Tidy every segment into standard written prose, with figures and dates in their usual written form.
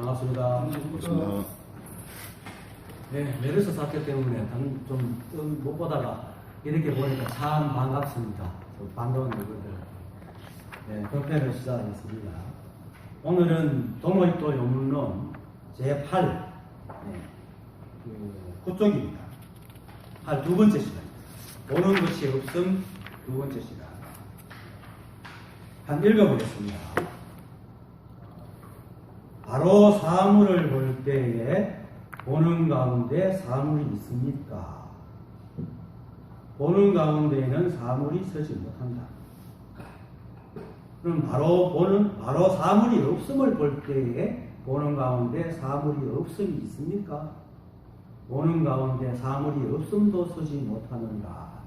반갑습니다. 반갑습니다. 네, 메르스 사태 때문에 좀 못 보다가 이렇게 보니까 참 반갑습니다. 반가운 분들. 네, 격편을 시작하겠습니다. 오늘은 동호입도 요문론 제8 9쪽입니다. 8 두 번째 시간. 보는 것이 없음 두 번째 시간. 한 읽어보겠습니다. 바로 사물을 볼 때에 보는 가운데 사물이 있습니까? 보는 가운데에는 사물이 서지 못한다. 그럼 바로 사물이 없음을 볼 때에 보는 가운데 사물이 없음이 있습니까? 보는 가운데 사물이 없음도 서지 못하는가?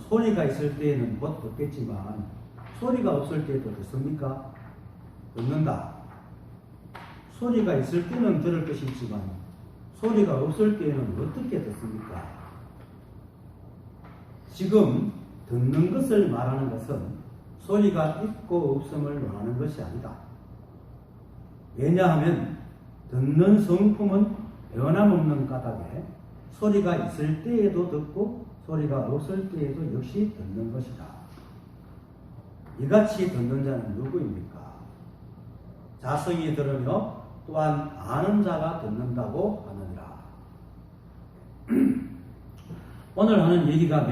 소리가 있을 때에는 곧 듣겠지만 소리가 없을 때도 듣습니까? 듣는다. 소리가 있을 때는 들을 것이 있지만 소리가 없을 때는 어떻게 듣습니까? 지금 듣는 것을 말하는 것은 소리가 있고 없음을 말하는 것이 아니다. 왜냐하면 듣는 성품은 변함없는 까닭에 소리가 있을 때에도 듣고 소리가 없을 때에도 역시 듣는 것이다. 이같이 듣는 자는 누구입니까? 자성이 들으며 또한 아는 자가 듣는다고 하느니라. 오늘 하는 얘기가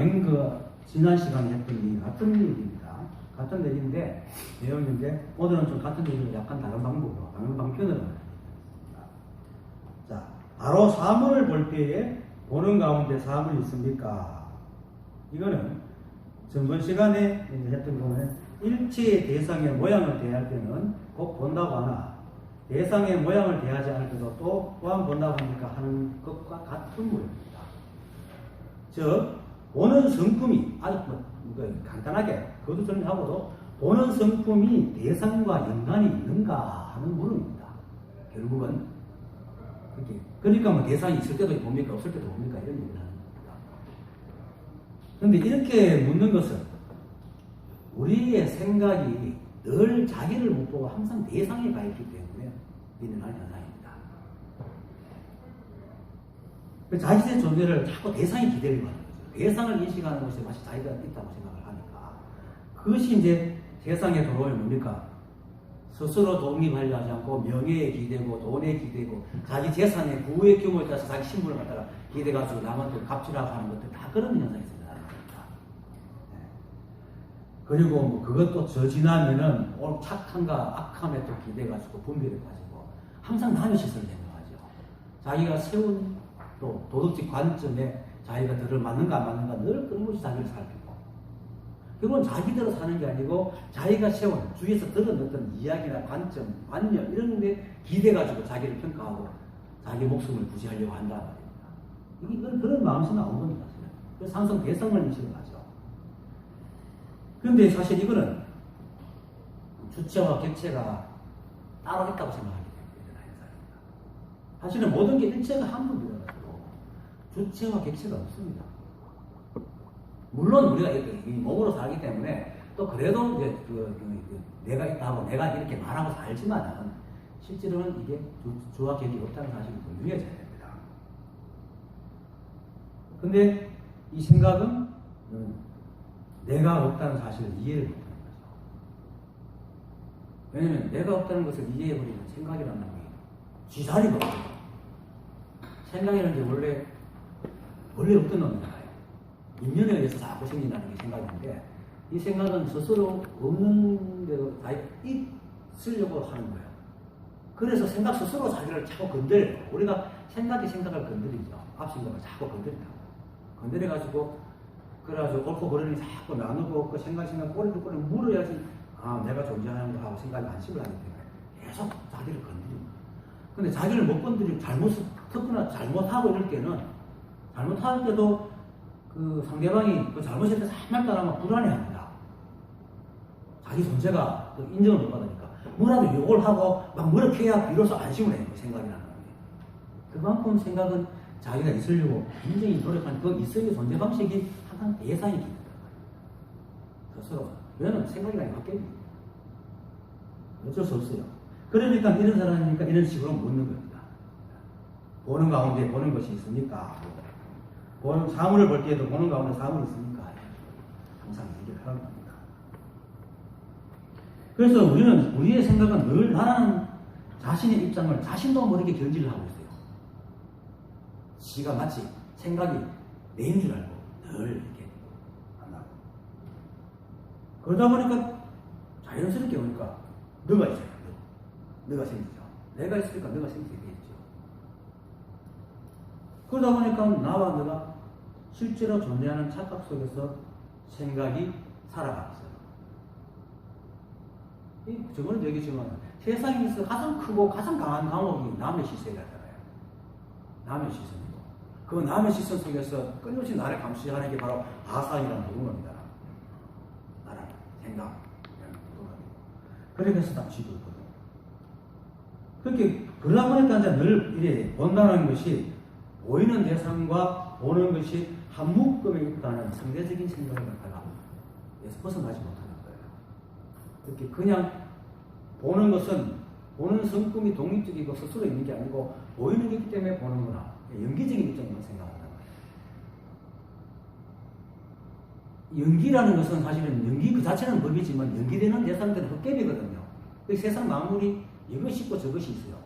지난 시간에 했던 얘기 같은 얘기입니다. 같은 얘기인데 내용인데 오늘은 좀 같은 얘기를 약간 다른 방법으로 다른 방편으로 하겠습니다. 자, 바로 사물을 볼 때에 보는 가운데 사물이 있습니까? 이거는 전번 시간에 했던 거는 일체의 대상의 모양을 대할 때는 꼭 본다고 하나 대상의 모양을 대하지 않을 때도 또한 본다고 하니까 하는 것과 같은 모양입니다. 즉 보는 성품이 아주 간단하게 그것도 정리하고도 보는 성품이 대상과 연관이 있는가 하는 물음입니다. 결국은 그러니까 뭐 대상이 있을 때도 봅니까 없을 때도 봅니까 이런 얘기를 하는 겁니다. 그런데 이렇게 묻는 것은 우리의 생각이 늘 자기를 못 보고 항상 대상에 가 있기 때문에 일어난 현상입니다. 자신의 존재를 자꾸 대상에 기대려고 하는 거죠. 대상을 인식하는 것이 마치 자기가 있다고 생각을 하니까 그것이 이제 세상에 들어오면 뭡니까? 스스로 독립하려 하지 않고 명예에 기대고 돈에 기대고 자기 재산의 부의 규모에 따라서 자기 신분을 갖다가 기대가지고 남한테 갑질하고 하는 것들 다 그런 현상이 있습니다. 그리고 뭐 그것도 저 지나면은 착함과 악함에 또 기대가지고 분별에 빠지고 항상 남의 시선을 생각하죠. 자기가 세운 또 도덕적 관점에 자기가 들을 맞는가 안 맞는가 늘 끊임없이 자기를 살피고 결국은 자기대로 사는 게 아니고 자기가 세운 주위에서 들은 어떤 이야기나 관점, 관념 이런 데 기대가지고 자기를 평가하고 자기 목숨을 부지하려고 한다는 말입니다. 이게 그런 마음에서 나온 겁니다. 그래서 항상 대상을 인식을 하죠. 그런데 사실 이거는 주체와 객체가 따로 있다고 생각하기 때문에 현상입니다. 사실은 모든 게 일체가 한 분이라가지고 주체와 객체가 없습니다. 물론 우리가 이 몸으로 살기 때문에 또 그래도 이제 내가 있다고 내가 이렇게 말하고 살지만은 실제로는 이게 주와 객이 없다는 사실이 분명해져야 됩니다. 근데 이 생각은 내가 없다는 사실을 이해를 못하는 거죠. 왜냐하면 내가 없다는 것을 이해해버리면 생각이라는 게 쥐자리가 없어요. 생각이라는 게 원래 없던 놈이잖아요. 인연에 의해서 자꾸 생긴다는 게 생각인데 이 생각은 스스로 없는데도 다 있으려고 하는 거예요. 그래서 생각 스스로 자기를 자꾸 건드려요. 우리가 생각이 생각을 건드리죠. 앞생각을 자꾸 건드린다고. 건드려가지고 그래가지고 옳고 그르니 자꾸 나누고 그 생각 꼬리를 물어야지 내가 존재하는 거 하고 생각이 안심을 하기 때문에 계속 자기를 건드립니다. 근데 자기를 못 건드리고 특히나 잘못하고 이럴 때는 잘못할 때도 그 상대방이 그 잘못했을 때 살만 따라하면 불안해합니다. 자기 존재가 인정을 못 받으니까 뭐라도 욕을 하고 막 무력해야 비로소 안심을 해요. 생각이라는 게. 그만큼 생각은 자기가 있으려고 굉장히 노력하는 그 있음의 존재 방식이 항상 대상이 기능을 스스로. 왜냐면 생각이랑 바뀌어요. 어쩔 수 없어요. 그러니까 이런 사람이니까 이런 식으로 묻는 겁니다. 보는 가운데 보는 것이 있습니까? 보는 사물을 볼 때에도 보는 가운데 사물이 있습니까? 항상 얘기를 하는 겁니다. 그래서 우리는 우리의 생각은 늘 나라는 자신의 입장을 자신도 모르게 견지를 하고 있어요. 지가 마치 생각이 내인 줄 알고 늘 이렇게 한다고. 그러다 보니까 자연스럽게 보니까 너가 있어요. 너가 생기죠. 내가 있으니까 너가 생기게 되겠죠. 그러다 보니까 나와 너가 실제로 존재하는 착각 속에서 생각이 살아가고 있어요. 저번에도 얘기했지만 세상에서 가장 크고 가장 강한 감옥이 남의 시선이잖아요. 남의 시선이고 그 남의 시선 속에서 끊임없이 나를 감시하는 게 바로 아상이라는 부분입니다. 나라, 생각, 그래서 다 쥐고 있거든요. 그렇게 그러다 보니까 이제 늘 이래 본다는 것이 보이는 대상과 보는 것이 한 묶음에 있다는 상대적인 생각을 갖다가 벗어나지 못하는 거예요. 이렇게 그냥 보는 것은 보는 성품이 독립적이고 스스로 있는 게 아니고 보이는 게 있기 때문에 보는구나. 연기적인 입장에만 생각한다. 연기라는 것은 사실은 연기 그 자체는 법이지만 연기되는 대상들은 헛개비거든요. 세상 만물이 이것이 있고 저것이 있어요.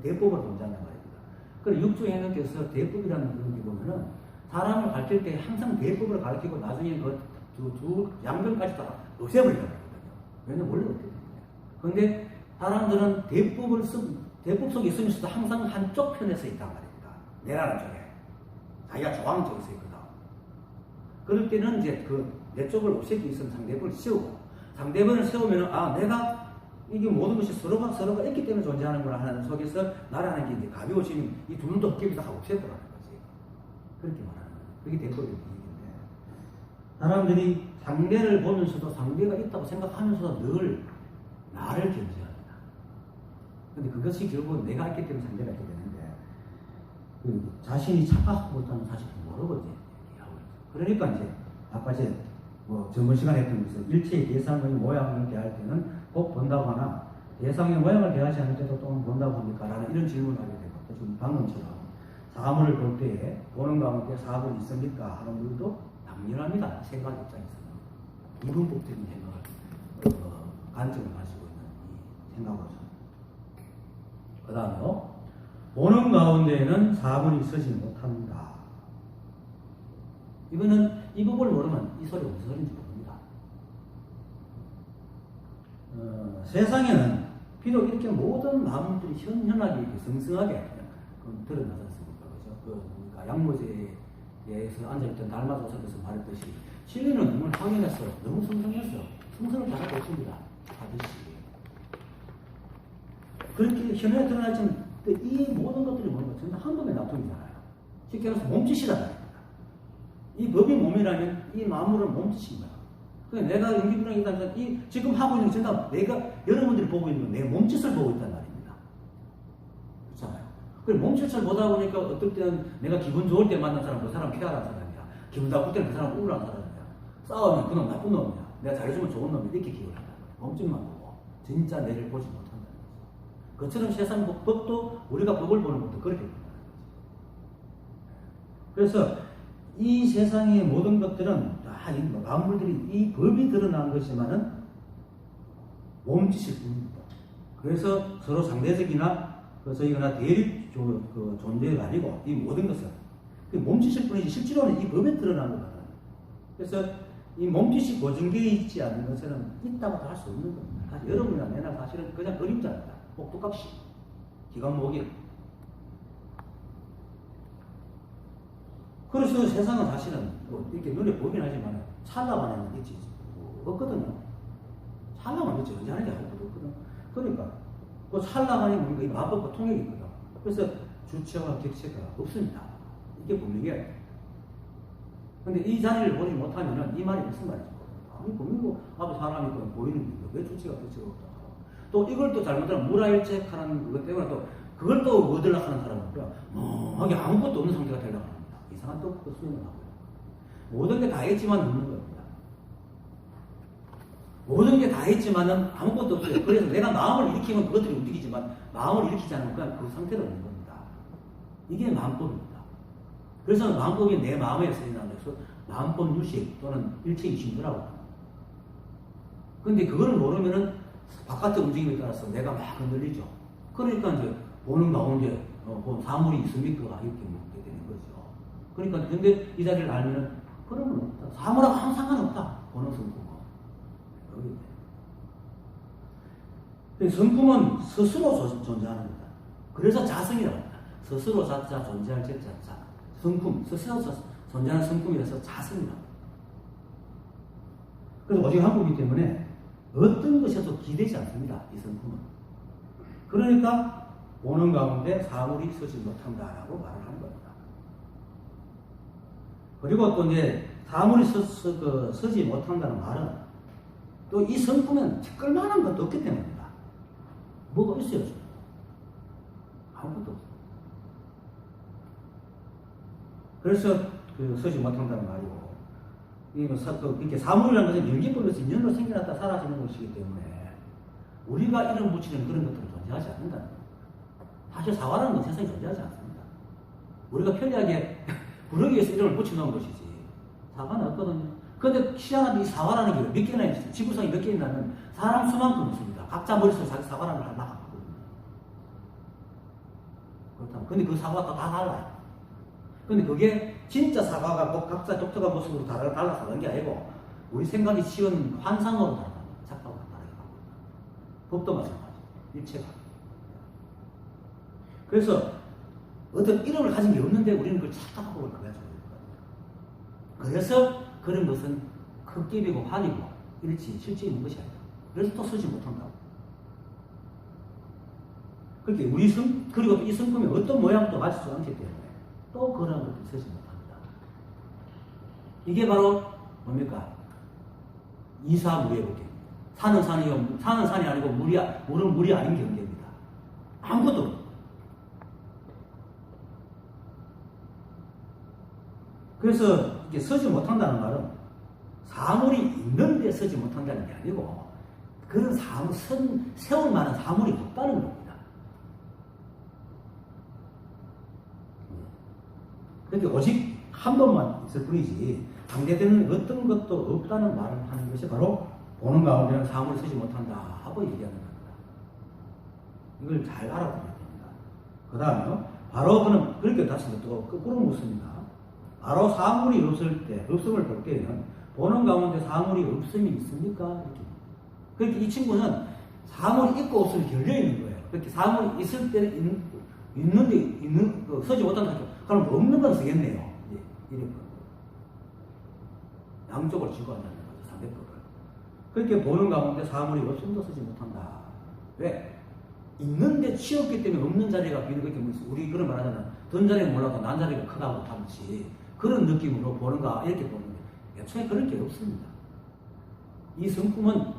대법으로 존재한단 말입니다. 그리고 육조해석에서 대법이라는 그런 게 보면은 사람을 가르칠 때 항상 대법을 가르치고 나중에 그 두 양변까지 다 없애버리는 거거든요. 왜냐면 원래 없거든요. 그런데 사람들은 대법 속에 있으면서도 항상 한쪽 편에 서 있단 말입니다. 내라는 쪽에. 자기가 좋아하는 쪽에 서 있거든. 그럴 때는 이제 내 쪽을 없애기 위해서 상대편을 세우고, 상대편을 세우면, 내가 이게 모든 것이 서로가 있기 때문에 존재하는구나 하는 속에서 나라는 게 이제 가벼워지면 이 두 눈도 헛개비다 하고 없애버리는 거지. 그렇게 말하는 거예요. 그게 대법의 분위기인데. 사람들이 상대를 보면서도 상대가 있다고 생각하면서도 늘 나를 견제합니다. 근데 그것이 결국은 내가 있기 때문에 상대가 있게 되는데, 자신이 착각하고 있다는 사실을 모르고 이제 얘기하고 있어요. 그러니까 이제, 아까 이제 전번 시간에 했던 것은 일체의 대상의 모양을 대할 때는 꼭 본다고 하나, 대상의 모양을 대하지 않을 때도 또 본다고 합니까? 라는 이런 질문을 하게 되고, 지금 방금처럼 사물을 볼 때에 보는 가운데 사물이 있습니까? 하는 분도 당연합니다. 생각 입장에서는. 이분법적인 생각을, 관점을 가지고 있는 이 생각으로서. 그 다음에요. 보는 가운데에는 사물이 있어지 못합니다. 이거는 이 부분을 모르면 이 소리 무슨 소리인지 모릅니다. 세상에는 비록 이렇게 모든 마음들이 현현하게 성성하게 드러나지 않습니까? 그죠? 그러니까 양모제에서 앉아있던 달마도사께서 말했듯이 진리는 너무 확연해서 너무 성성해서 성성을 잘하고 있습니다. 하듯이. 그렇게 현현에 드러나지만 이 모든 것들이 뭔가 전부 한 번에 납품이잖아요. 쉽게 말해서 몸짓이란 말입니다. 이 법이 몸이라면 이 마음으로는 몸짓인 거야. 그러니까 내가 연기분양이 있다면 지금 하고 있는 게 전부 내가 여러분들이 보고 있는 건 내 몸짓을 보고 있단 말입니다. 그렇잖아요. 그리고 몸짓을 보다 보니까 어떨 때는 내가 기분 좋을 때 만난 사람 그 사람 쾌활한 사람이야. 기분 나쁠 때는 그 사람 우울한 사람이야. 싸우면 그놈 나쁜 놈이야. 내가 잘해주면 좋은 놈이 이렇게 기분을 한다. 몸짓만 보고 진짜 내를 보지 못한다는 거죠. 그처럼 세상 법도 우리가 법을 보는 것도 그렇게 본다는 거죠. 그래서 이 세상의 모든 것들은 다 이 만물들이 이 법이 드러난 것이지만은 몸짓일 뿐입니다. 그래서 서로 상대적이나 저희가 대립 존재가 아니고 이 모든 것은 몸짓일 뿐이지 실제로는 이 법에 드러난 거거든요. 그래서 이 몸짓이 고정되어 있지 않는 것은 있다고 할 수 없는 겁니다. 여러분이나 내나 사실은 그냥 그림자입니다. 똑똑값이 기관목이. 그래서 세상은 사실은 이렇게 눈에 보긴 하지만 찰나만 있지 없거든요. 찰나만 있지 언제 하는지 알 것도 없거든. 그러니까 그 찰나만이 뭔가 이 마법과 통역이 있거든. 그래서 주체와 객체가 없습니다. 이게 분명해요. 근데 이 자리를 보지 못하면은 이 말이 무슨 말이죠? 아니 분명히 앞에 사람이 있고 보이는데 왜 주체가 객체가 없다. 또 이걸 또 잘못하면 무라일책하는 것 때문에 또 그걸 또 얻으려고 하는 사람은 멍하게 아무것도 없는 상태가 되려고 합니다. 이상한 또 수행을 하고요. 모든 게 다 했지만 없는 겁니다. 모든 게 다 했지만은 아무것도 없어요. 그래서 내가 마음을 일으키면 그것들이 움직이지만 마음을 일으키지 않으면 그냥 그 상태로 있는 겁니다. 이게 마음법입니다. 그래서 마음법이 내 마음에 쓰인다는 것을 마음법 유식 또는 일체이심이라고 합니다. 근데 그거를 모르면은 바깥의 움직임에 따라서 내가 막 흔들리죠. 그러니까 이제 보는 가운데 사물이 있습니까? 이렇게 묻게 되는 거죠. 그러니까 근데 이 자리를 알면은 그런 건 없다. 사물하고 아무 상관없다. 보는 성품은. 성품은 스스로 존재하는 겁니다. 그래서 자성이라고 합니다. 스스로 자자 존재할 자자. 성품, 스스로 존재하는 성품이라서 자성이라고 합니다. 그래서 오직 한국이기 때문에 어떤 것에도 기대지 않습니다. 이 성품은. 그러니까 보는 가운데 사물이 서지 못한다라고 말을 하는 겁니다. 그리고 또 이제 사물이 서지 못한다는 말은 또 이 성품은 끌만한 것도 없기 때문입니다. 뭐가 있어요? 아무것도 없어요. 그래서 서지 못한다는 말이고, 이렇게 사물이라는 것은 연기법에서 인연으로 생겨났다 사라지는 것이기 때문에 우리가 이름 붙이는 그런 것들은 존재하지 않는다는 겁니다. 사실 사과라는 건 세상에 존재하지 않습니다. 우리가 편리하게 부르기 위해서 이름을 붙여놓은 것이지 사과는 없거든요. 그런데 희한하게 이 사과라는 게 몇 개나 있어요. 지구상에 몇 개 있냐면 사람 수만큼 있습니다. 각자 머릿속에 자기 사과라는 걸 하나 갖거든요. 그렇다면 근데 그 사과가 다 달라요. 근데 그게 진짜 사과가 각자 독특한 모습으로 달라서 그런 게 아니고 우리 생각이 치운 환상으로 다르다. 착각으로 다르게 하고 있다. 법도 마찬가지. 일체가. 그래서 어떤 이름을 가진 게 없는데 우리는 그걸 착각하고 그걸 가지고 있는 거예요. 그래서 그런 것은 흙집이고 환이고 일치, 실제 있는 것이 아니다. 그래서 또 서지 못한다고. 그렇게 그리고 이 성품이 어떤 모양도 가질 수 않기 때문에 또 그런 것들이 서지 못합니다. 이게 바로 뭡니까? 이사무의 법칙입니다. 산은 산이 아니고 물은 물이 아닌 경계입니다. 아무것도 없습니다. 그래서 이게 서지 못한다는 말은 사물이 있는데 서지 못한다는 게 아니고 그런 사물, 세울 만한 사물이 없다는 겁니다. 그렇게 오직 한 번만 있을 뿐이지 상대되는 어떤 것도 없다는 말을 하는 것이 바로 보는 가운데는 사물이 서지 못한다 하고 얘기하는 겁니다. 이걸 잘 알아보셔야 됩니다. 그 다음에 바로 그는 그렇게 다시 또 거꾸로 묻습니다. 바로 사물이 없을 때, 없음을 볼 때에는 보는 가운데 사물이 없음이 있습니까? 이렇게. 그렇게 이 친구는 사물이 있고 없음이 결려있는 거예요. 그렇게 사물이 있을 때는 있는데 서지 못한다. 그럼 없는 건 쓰겠네요. 이런 거. 양쪽을 쥐고 앉는 거죠. 상대법을. 그렇게 보는 가운데 사물이 없음도 서지 못한다. 왜? 있는데 치웠기 때문에 없는 자리가 비는 게 우리 그런 말 하잖아. 든 자리가 몰라도 난 자리가 크다고 하듯이 그런 느낌으로 보는가 이렇게 보는 거예요. 애초에 그런 게 없습니다. 이 성품은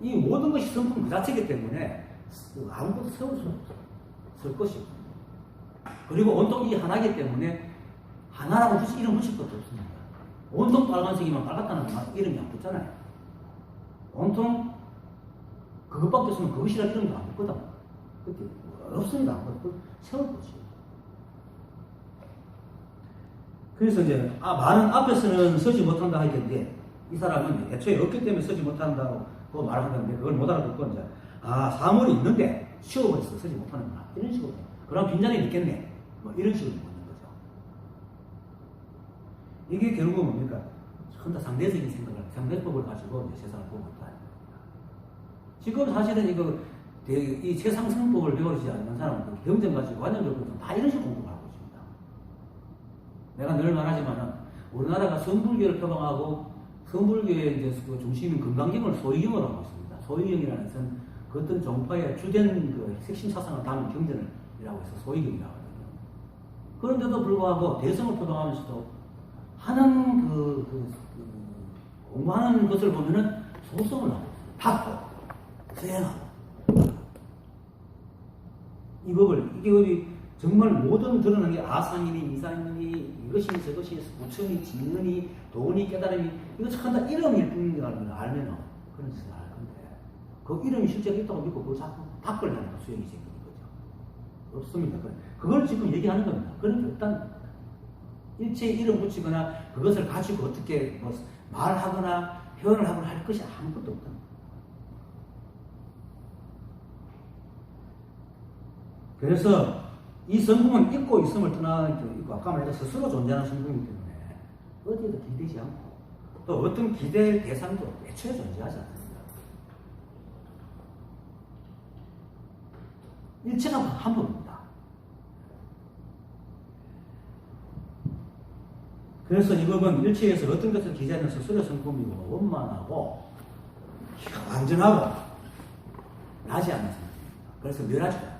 이 모든 것이 성품 그 자체이기 때문에 아무것도 세울 수 없어요. 쓸 것이 없습니다. 그리고 온통 이 하나이기 때문에 하나라고 이름 붙일 것도 없습니다. 온통 빨간색이면 빨갛다는 이름이 안 붙잖아요. 온통 그것밖에 없으면 그것이라는 이름도 안 붙거든. 그렇게 없습니다. 세울 것이. 그래서 이제 말은 앞에서는 서지 못한다 하겠는데 이 사람은 애초에 없기 때문에 서지 못한다고 그거 말하는데 그걸 못 알아듣고 이제 사물이 있는데 치워버려서 서지 못하는구나 이런 식으로 그럼 빈자리는 있겠네 뭐 이런 식으로 보는 거죠. 이게 결국은 뭡니까? 전부 다 상대적인 생각을 상대법을 가지고 이제 세상을 보고 있다. 지금 사실은 이 세상성법을 배우지 않는 사람은 경전 가지고 관념적으로 다 이런 식으로 공부하고 있습니다. 내가 늘 말하지만은 우리나라가 성불교를 표방하고 성불교의 이제 그 중심인 금강경을 소위경으로 하고 있습니다. 소위경이라는 것은 그 어떤 종파의 주된 그 핵심 사상을 담은 경전이라고 해서 소위경이라고 하거든요. 그런데도 불구하고 대성을 표방하면서도 하는 공부하는 것을 보면은 소성을 하고 있습니다. 받고 수행하고 이 법이 정말 모든 드러나는 게 아상이니 이상이니 이것이 저것이 부처니 진언이 도니 깨달음이 이거 참 다 이름일 뿐이라는 걸 알면은 그런 짓을 알 건데 그 이름이 실제로 있다고 믿고 그거 자꾸 바꾸려니까 수용이 생기는 거죠. 없습니다. 그걸 지금 얘기하는 겁니다. 그런 게 없다는 겁니다. 일체에 이름 붙이거나 그것을 가지고 어떻게 뭐 말하거나 표현을 하거나 할 것이 아무것도 없다는 겁니다. 그래서 이 성품은 있고 있음을 떠나고 아까 말했던 스스로 존재하는 성품이기 때문에 어디에도 기대지 않고 또 어떤 기대의 대상도 애초에 존재하지 않습니다. 일체가 한 법입니다. 그래서 이 법은 일체에서 어떤 것을 기재하는 스스로의 성품이고 원만하고 완전하고 나지 않는 성품입니다. 그래서 멸하지 않습니다.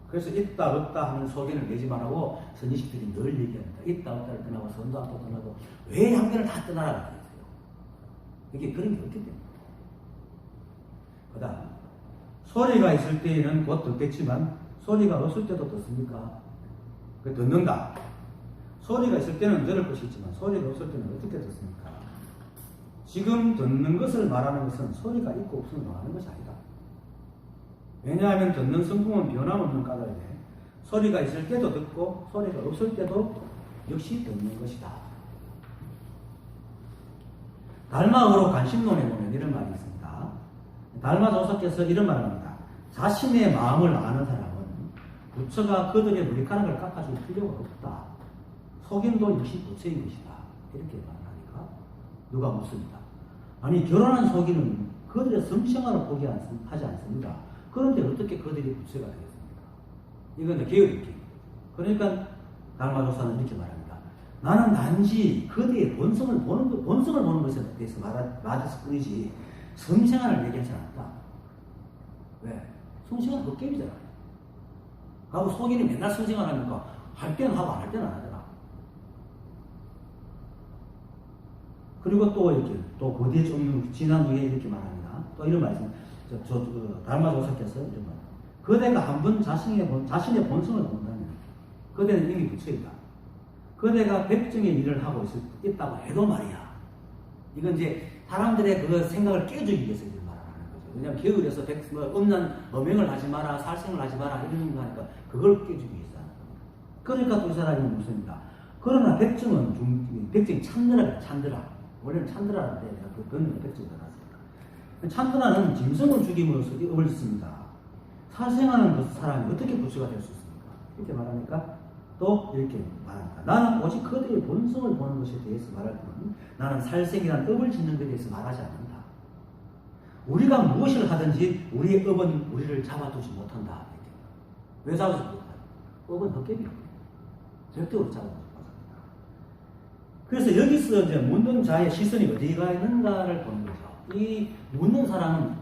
그래서 있다 없다 하는 소견을 내지 말라고 선지식들이 늘 얘기합니다. 있다 없다를 떠나고 선도 앞도 떠나고 왜 양변을 다 떠나라고 하세요? 이게 그런 게 없기 때문에. 그 다음 소리가 있을 때에는 곧 듣겠지만 소리가 없을 때도 듣습니까? 듣는다. 소리가 있을 때는 들을 것이 있지만 소리가 없을 때는 어떻게 듣습니까? 지금 듣는 것을 말하는 것은 소리가 있고 없음을 말하는 것이 아니다. 왜냐하면 듣는 성품은 변함없는 까닭에 소리가 있을 때도 듣고 소리가 없을 때도 역시 듣는 것이다. 달마으로 관심론에 보면 이런 말이 있습니다. 달마 조사께서 이런 말을 합니다. 자신의 마음을 아는 사람은 부처가 그들의 머리카락을 깎아줄 필요가 없다. 속임도 역시 부처인 것이다. 이렇게 말하니까 누가 묻습니다. 아니 결혼한 속인은 그들의 성생활을 포기하지 않습니다. 그런데 어떻게 그들이 부처가 되겠습니까? 이건 개요입니다. 그러니까 달마조사는 이렇게 말합니다. 나는 단지 그들의 본성을 보는 것에 대해서 말했을 뿐이지 성생활을 얘기하지 않았다. 왜? 성생활은 그 게임이잖아요. 하고 속인이 맨날 성생활 하니까 할 때는 하고 안 할 때는 안 하더라. 그리고 또 이렇게 또 그 뒤에 좀 지난 후에 이렇게 말합니다. 또 이런 말씀. 달마조사께서 이런 말. 그대가 한번 자신의 본성을 본다면 그대는 이미 부처이다. 그대가 백정의 일을 하고 있다고 해도 말이야. 이건 이제 사람들의 그 생각을 깨주기 위해서 이런 말을 하는 거죠. 왜냐하면 게으르서 음란 범행을 하지 마라, 살생을 하지 마라 이런 거 하니까 그걸 깨주기 위해서 하는 겁니다. 그러니까 또 이 사람이 묻습니다. 그러나 백정이 찬드라. 원래는 찬드라인데 내가 그 번역을 백정을 해놨습니다. 찬드라는 짐승을 죽임으로써 업을 짓습니다. 살생하는 그 사람이 어떻게 부처가 될 수 있습니까? 이렇게 말하니까 또 이렇게 말합니다. 나는 오직 그들의 본성을 보는 것에 대해서 말할 뿐 나는 살생이란 업을 짓는 것에 대해서 말하지 않는다. 우리가 무엇을 하든지 우리의 업은 우리를 잡아두지 못한다. 이렇게. 왜 잡아두지 못한다? 업은 헛개비입니다. 절대로 잡아두지 못합니다. 그래서 여기서 이제 묻는 자의 시선이 어디가 있는가를 보는 거죠. 이 묻는 사람은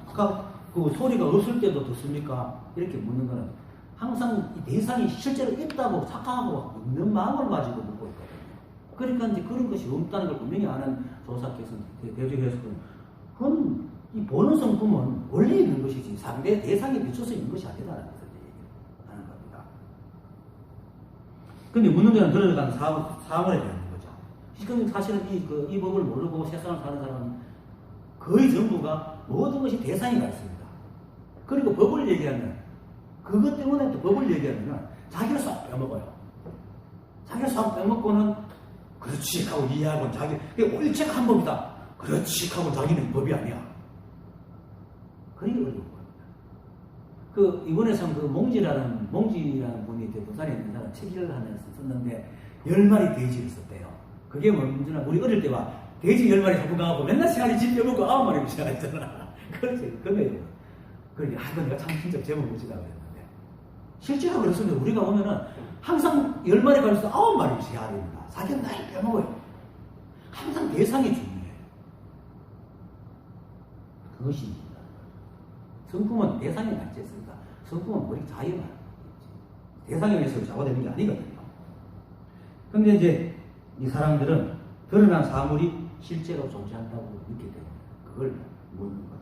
그 소리가 없을 때도 듣습니까? 이렇게 묻는 거는 항상 이 대상이 실제로 있다고 착각하고 믿는 마음을 가지고 묻고 있거든요. 그러니까 이제 그런 것이 없다는 걸 분명히 아는 조사께서는 대조해서는 그건 이 보는 성품은 원래 있는 것이지 상대 대상에 비춰서 있는 것이 아니다라는 것을 얘기하는 겁니다. 근데 묻는 자는 들어가는 사물에 대한 거죠. 지금 사실은 이 법을 모르고 세상을 사는 사람은 거의 전부가 모든 것이 대상이 가 있습니다. 그리고 법을 얘기하면 그것 때문에 또 법을 얘기하면 자기를 쏙 빼먹어요. 자기를 쏙 빼먹고는 그렇지 하고 이해하고 자기 일체가 한 법이다. 그렇지 하고 자기는 법이 아니야. 그게 어려운 겁니다. 이번에 그 몽지라는 분이 부산에 있는 사람 책을 하면서 썼는데 10마리 돼지를 썼대요. 그게 뭔지나 우리 어릴 때와 돼지 10마리 잡고 가고 맨날 시간이 집 빼먹고 9마리 시작했잖아. 그렇지. 그거예요. 그러니 내가 참 진짜 제목 무지라고 했는데 실제로 그렇습니다. 우리가 보면은 항상 10마리 가면서 9마리씩 해야 됩니다. 자기는 날 빼먹어요. 항상 대상이 중요해요. 그것이 성품은 대상에 맞지 않습니다. 성품은 머리 자유만 대상에 의해서 작업되는 게 아니거든요. 근데 이제 이 사람들은 드러난 사물이 실제로 존재한다고 믿기 때문에 그걸 묻는 거죠.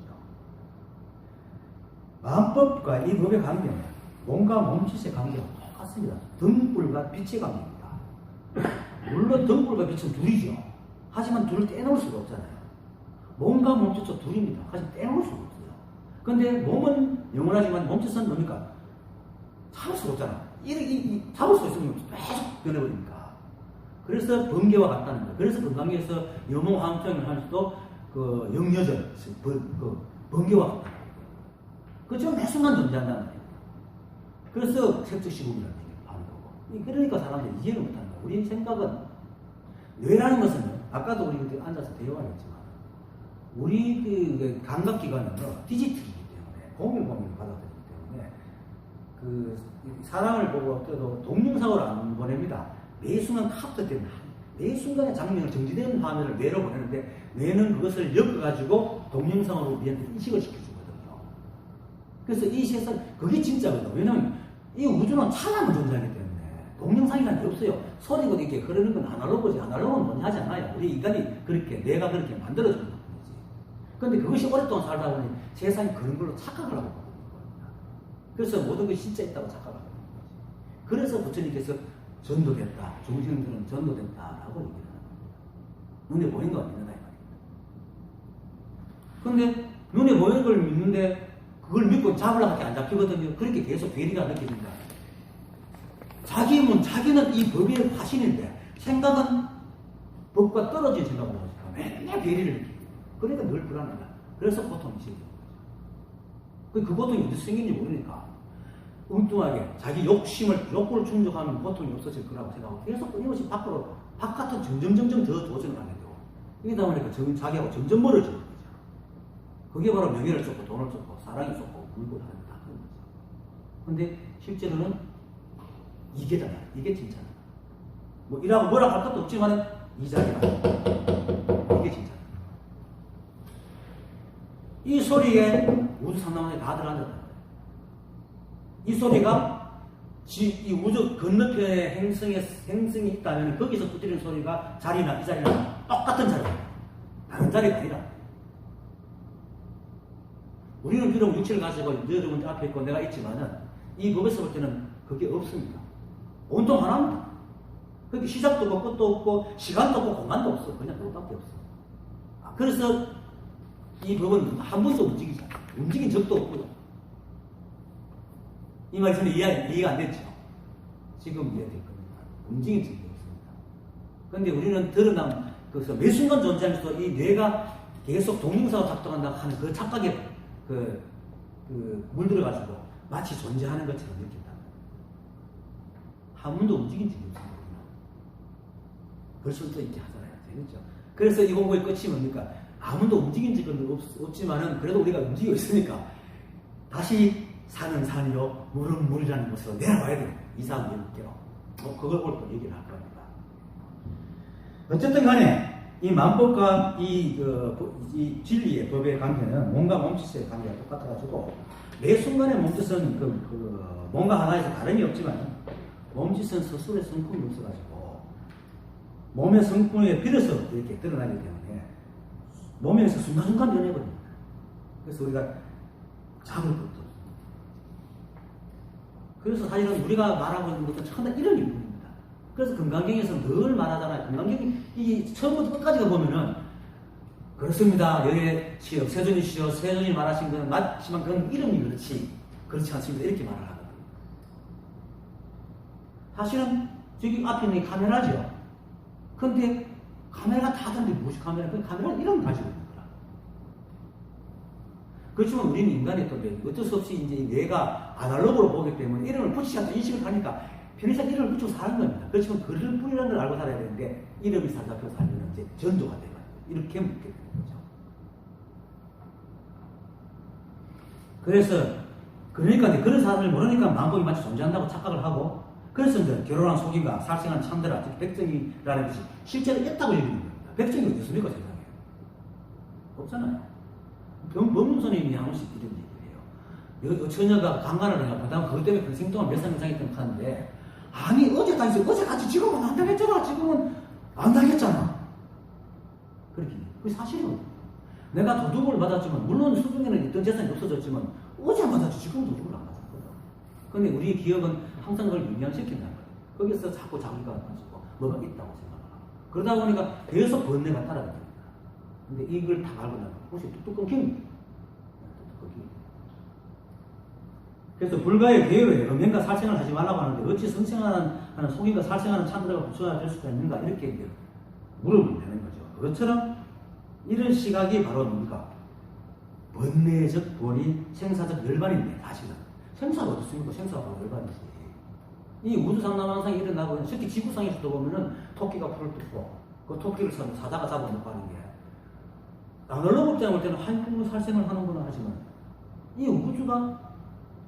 마음법과 이 법의 관계는 몸과 몸짓의 관계가 똑같습니다. 등불과 빛의 관계입니다. 물론 등불과 빛은 둘이죠. 하지만 둘을 떼놓을 수가 없잖아요. 몸과 몸짓은 둘입니다. 사실 떼놓을 수가 없어요. 근데 몸은 영원하지만 몸짓은 뭡니까? 잡을 수가 없잖아. 잡을 수가 있으면 계속 변해버리니까. 그래서 번개와 같다는 거예요. 그래서 건강에서 염호황청을 할 수도 그 영여절, 번개와 같다는 거예요. 그죠? 매 순간 존재한다는 거예요. 그래서 색적시국이라는 얘기를 하는 거고. 그러니까 사람들이 이해를 못하는 거예요. 우리 생각은 뇌라는 것은 아까도 우리 그때 앉아서 대화를 했지만 우리 그 감각기관은 디지털이기 때문에 공유공유를 받아들이기 때문에 그 사람을 보고 또 동영상으로 안 보냅니다. 매 순간 카드 때문에 매 순간의 장면을 정지된 화면을 뇌로 보내는데 뇌는 그것을 엮어가지고 동영상으로 우리한테 인식을 시켜주거든요. 그래서 이 세상 그게 진짜거든요. 왜냐면 이 우주는 차가운 존재이기 때문에 동영상이라는 게 없어요. 소리가 이렇게 흐르는 건 아날로그지. 아날로그는 뭐냐 하지 않아요. 우리 인간이 그렇게 뇌가 그렇게 만들어주는 것뿐이지. 그런데 그것이 오랫동안 살다 보니 세상이 그런 걸로 착각을 하고 있거든요. 그래서 모든 것이 진짜 있다고 착각을 하고 있는 거지. 그래서 부처님께서 전도됐다. 중생들은 전도됐다라고 얘기를 하는 거예요. 눈에 보이는 거 믿는다 이 말이에요. 그런데 눈에 보이는 걸 믿는데 그걸 믿고 잡으려고 안 잡히거든요. 그렇게 계속 괴리가 느껴진다. 자기는 이 법의 화신인데 생각은 법과 떨어진 생각을 하니까 맨날 괴리를 느끼고 그러니까 늘 불안하다. 그래서 고통이 생기는 거죠. 그 고통이 어디서 생긴지 모르니까 엉뚱하게 자기 욕구를 충족하면 고통이 없어질 거라고 생각하고 계속 끊임없이 바깥으로 점점 더 도전을 하게 되고 이러다 보니까 자기하고 점점 멀어지는 거죠. 그게 바로 명예를 쫓고 돈을 쫓고 사랑이 쫓고 물고 다니는 다 그런 거죠. 근데 실제로는 이게잖아. 이게 진짜다. 뭐 이라고 뭐라고 할 것도 없지만 이 자리가 이게 진짜다. 이 소리에 우주 상담원이 다 들어앉았다. 이 소리가 이 우주 건너편에 행성이 있다면 거기서 두드리는 소리가 이 자리나 똑같은 자리다. 다른 자리가 아니라. 우리는 비록 육체를 가지고 여러분 앞에 있고 내가 있지만은 이 법에서 볼 때는 그게 없습니다. 온통 하나입니다. 그렇게 시작도 없고 끝도 없고 시간도 없고 공간도 없어. 그냥 그것밖에 없어. 그래서 이 법은 한 번도 움직이지 않아요. 움직인 적도 없고요. 이 말이 저는 이해가 안 됐죠. 지금 이해될 겁니다. 움직인 적이 없습니다. 그런데 우리는 드러난 그래서 매 순간 존재하면서 이 뇌가 계속 동영상으로 작동한다고 하는 그 착각에 물들어가지고 마치 존재하는 것처럼 느낀다. 한 번도 움직인 적이 없습니다. 그럴 수도 있게 하잖아요. 그렇죠? 그래서 이 공부의 끝이 뭡니까? 아무도 움직인 적은 없지만은 그래도 우리가 움직이고 있으니까 다시 산은 산이요, 물은 물이라는 것으로 내려와야 돼요. 이상 예국계로. 그걸 볼 또 얘기를 할 겁니다. 어쨌든 간에 이 만법과 이 진리의 법의 관계는 몸과 몸짓의 관계가 똑같아가지고 매 순간의 몸짓은 뭔가 하나에서 다름이 없지만 몸짓은 스스로의 성품이 없어가지고 몸의 성품에 비려서 이렇게 드러나기 때문에 몸에서 순간순간 변해버립니다. 그래서 우리가 잡을 것도 없습니다. 그래서 사실은 우리가 말하고 있는 것은 상당히 이런 일입니다. 그래서 금강경에서 늘 말하잖아요. 금강경이 이 처음부터 끝까지가 보면은 그렇습니다. 여기에 시여 세존이시여 세존이 말하신 것은 맞지만 그건 이름이 그렇지 않습니다. 이렇게 말을 하거든요. 사실은 저기 앞에 있는 게 카메라죠. 근데 카메라가 다른데 무엇이 카메라? 그 카메라는 이름 가지고 있는 거라. 그렇지만 우리는 인간이 또 어쩔 수 없이 이제 뇌가 아날로그로 보기 때문에 이름을 붙이지 않고 인식을 하니까 편의상 이름을 붙이고 사는 겁니다. 그렇지만 글을 뿌리라는 걸 알고 살아야 되는데 이름이 살잡혀 살면 이제 전도가 돼요. 이렇게 묻게 되는 거죠. 그래서 그러니까 이제 그런 사람을 모르니까 만법이 마치 존재한다고 착각을 하고 그래서 이제 결혼한 속인가 살생한 참들아 백정이라는 것이 실제로 있다고 얘기하는 겁니다. 백정이 어디 있습니까 세상에? 없잖아요. 법문 스님이 한 번씩 이런 얘기를 해요. 처녀가 강간을 해요. 그 다음 그것 때문에 평생 동안 몇 살 이상 있던 하는데 아니 어제 같이 지금은 안 당했잖아. 지금은 안 당했잖아. 그렇게 그게 사실은 내가 도둑을 받았지만 물론 수중에는 있던 재산이 없어졌지만 어제 받았지 지금 도둑을 안 받았거든. 근데 우리의 기억은 항상 그걸 유명시킨다는 거예요. 거기서 자꾸 자기가 가지고 뭐가 있다고 생각을 하고 그러다 보니까 계속 번뇌가 따라다닙니다. 근데 이걸 다 밟고 나면 혹시 뚝뚝 끊깁니다. 뚝뚝 끊깁니다. 그래서 불가의 계율에 음행과 살생을 하지 말라고 하는데 어찌 성생하는 속인과 살생하는 참들과 부처가 될 수가 있는가 이렇게 이제 물어보면 되는 거죠. 그것처럼 이런 시각이 바로 뭡니까? 번뇌적 본이 생사적 열반인데 사실은 생사가 어디 있습니까? 생사가 바로 열반이지. 이 우주상남왕상이 일어나고 특히 지구상에서도 보면은 토끼가 풀을 뜯고 그 토끼를 사자가 잡아먹고 하는 게 아날로그 볼 때는 한국으로 살생을 하는구나 하지만 이 우주가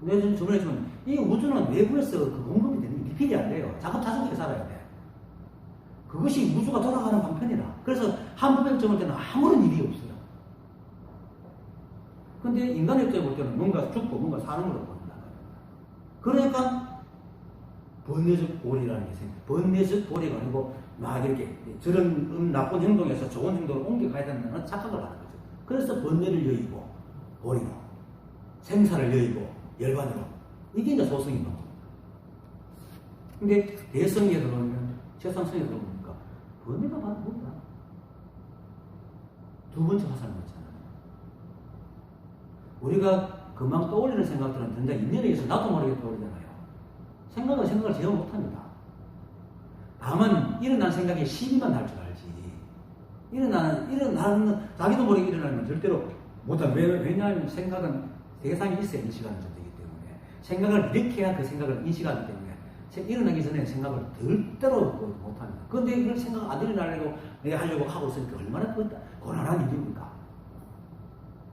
내가 저번에 했지만 이 우주는 외부에서 그 공급이 되는 게 리필이 안 돼요. 자급자족하게 살아야 돼. 그것이 우주가 돌아가는 방편이라. 그래서 한국에 점을 때는 아무런 일이 없어요. 근데 인간의 입장에 볼 때는 뭔가 죽고 뭔가 사는 걸로 보인다. 그러니까 번뇌적 보리라는 게 생겨요. 번뇌적 보리가 아니고 막 이렇게 저런 나쁜 행동에서 좋은 행동을 옮겨가야 된다는 착각을 하는 거죠. 그래서 번뇌를 여의고 보리로 생사를 여의고 열반으로 이게 이제 소승인 거죠. 근데 대성에 들어오면 최상성에 들어오니까 번뇌가 바로 뭐야? 두 번째 화살을 넣잖아요. 우리가 금방 떠올리는 생각들은 된다 인연에 의해서 나도 모르게 떠올리잖아요. 생각을 제어 못합니다. 다만 일어난 생각에 시비만 날 줄 알지. 일어나는 자기도 모르게 일어나는 건 절대로 못한. 왜냐하면 생각은 대상이 있어야 인식하는 존재이기 때문에 생각을 일으켜야 그 생각을 인식하기 때문에 일어나기 전에 생각을 절대로 못합니다. 그런데 이걸 생각 안 일어나려고 내가 하려고 하고 있으니까 얼마나 고난한 일입니까?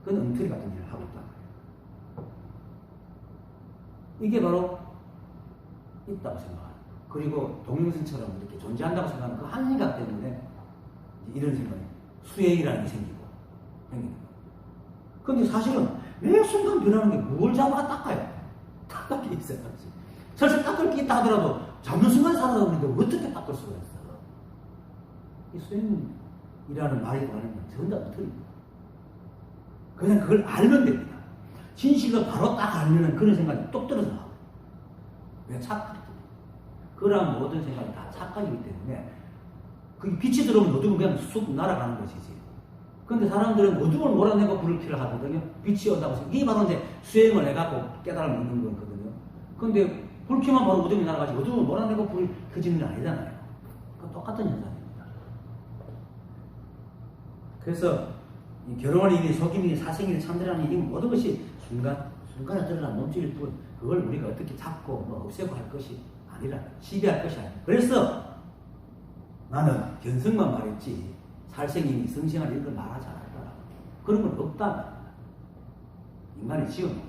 그건 엉터리 같은 일을 하고 있단 말이에요. 이게 바로 있다고 생각합니다. 그리고 동영상처럼 이렇게 존재한다고 생각하는 그 한시각 때문에 이런 생각이 수행이라는 게 생기는 거예요. 근데 사실은 매 순간 변하는 게 뭘 잡아가 닦아요? 닦을 게 있어요. 사실 닦을 게 있다 하더라도 잡는 순간 살아가고 있는데 어떻게 닦을 수가 있어? 이 수행이라는 말이 많은 건 전부 다 틀립니다. 그냥 그걸 알면 됩니다. 진실을 바로 딱 알면 그런 생각이 똑 떨어져 나와요. 왜 착각이기 때문에. 그러한 모든 생각이 다 착각이기 때문에 그게 빛이 들어오면 어둠은 그냥 쑥 날아가는 것이지. 근데 사람들은 어둠을 몰아내고 불을 켜려 하거든요. 빛이 온다고 해서. 이게 바로 이제 수행을 해갖고 깨달음을 얻는 거거든요. 근데 불 켜면 바로 어둠이 날아가지. 어둠을 몰아내고 불을 켜지는 게 아니잖아요. 그 똑같은 현상입니다. 그래서 이 결혼이니 속임이니 사생이니 참되라니 이 모든 것이 순간에 드러난 몸짓일 뿐 그걸 우리가 어떻게 잡고 뭐 없애고 할 것이 아니라 시비할 것이 아니라. 그래서 나는 견성만 말했지 살생이니 성생활 이런 걸 말하지 않았다. 그런 건 없다. 인간이 지어놓은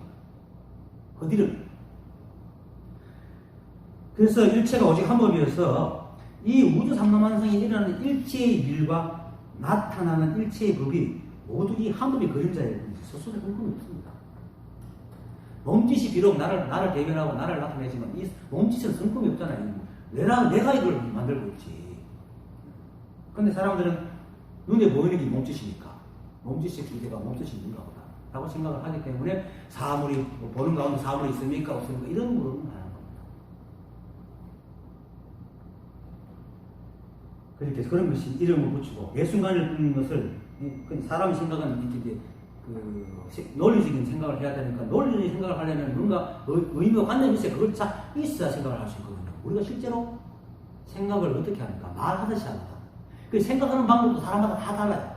어디를. 그래서 일체가 오직 한 법이어서 이 우주 삼라만상에 일어나는 일체의 일과 나타나는 일체의 법이 모두 이 한 법의 그림자에 스스로 근거는 없습니다. 몸짓이 비록 나를 대변하고 나를 나타내지만 이 몸짓은 성품이 없잖아요. 내가 이걸 만들고 있지. 근데 사람들은 눈에 보이는 게 몸짓이니까 몸짓의 기대가 몸짓이 있는가 보다 라고 생각을 하기 때문에 사물이 뭐 보는 가운데 사물이 있습니까 없습니까 이런 물음은 안 하는 겁니다. 그렇게 해서 그런 것이 이름을 붙이고 예순간을 부는 것을 사람 생각은 이렇게 논리적인 생각을 해야 되니까 논리적인 생각을 하려면 뭔가 의미와 관념이 있어야 그걸 있어야 생각을 할 수 있거든요. 우리가 실제로 생각을 어떻게 합니까? 말하듯이 합니다. 그 생각하는 방법도 사람마다 다 달라요.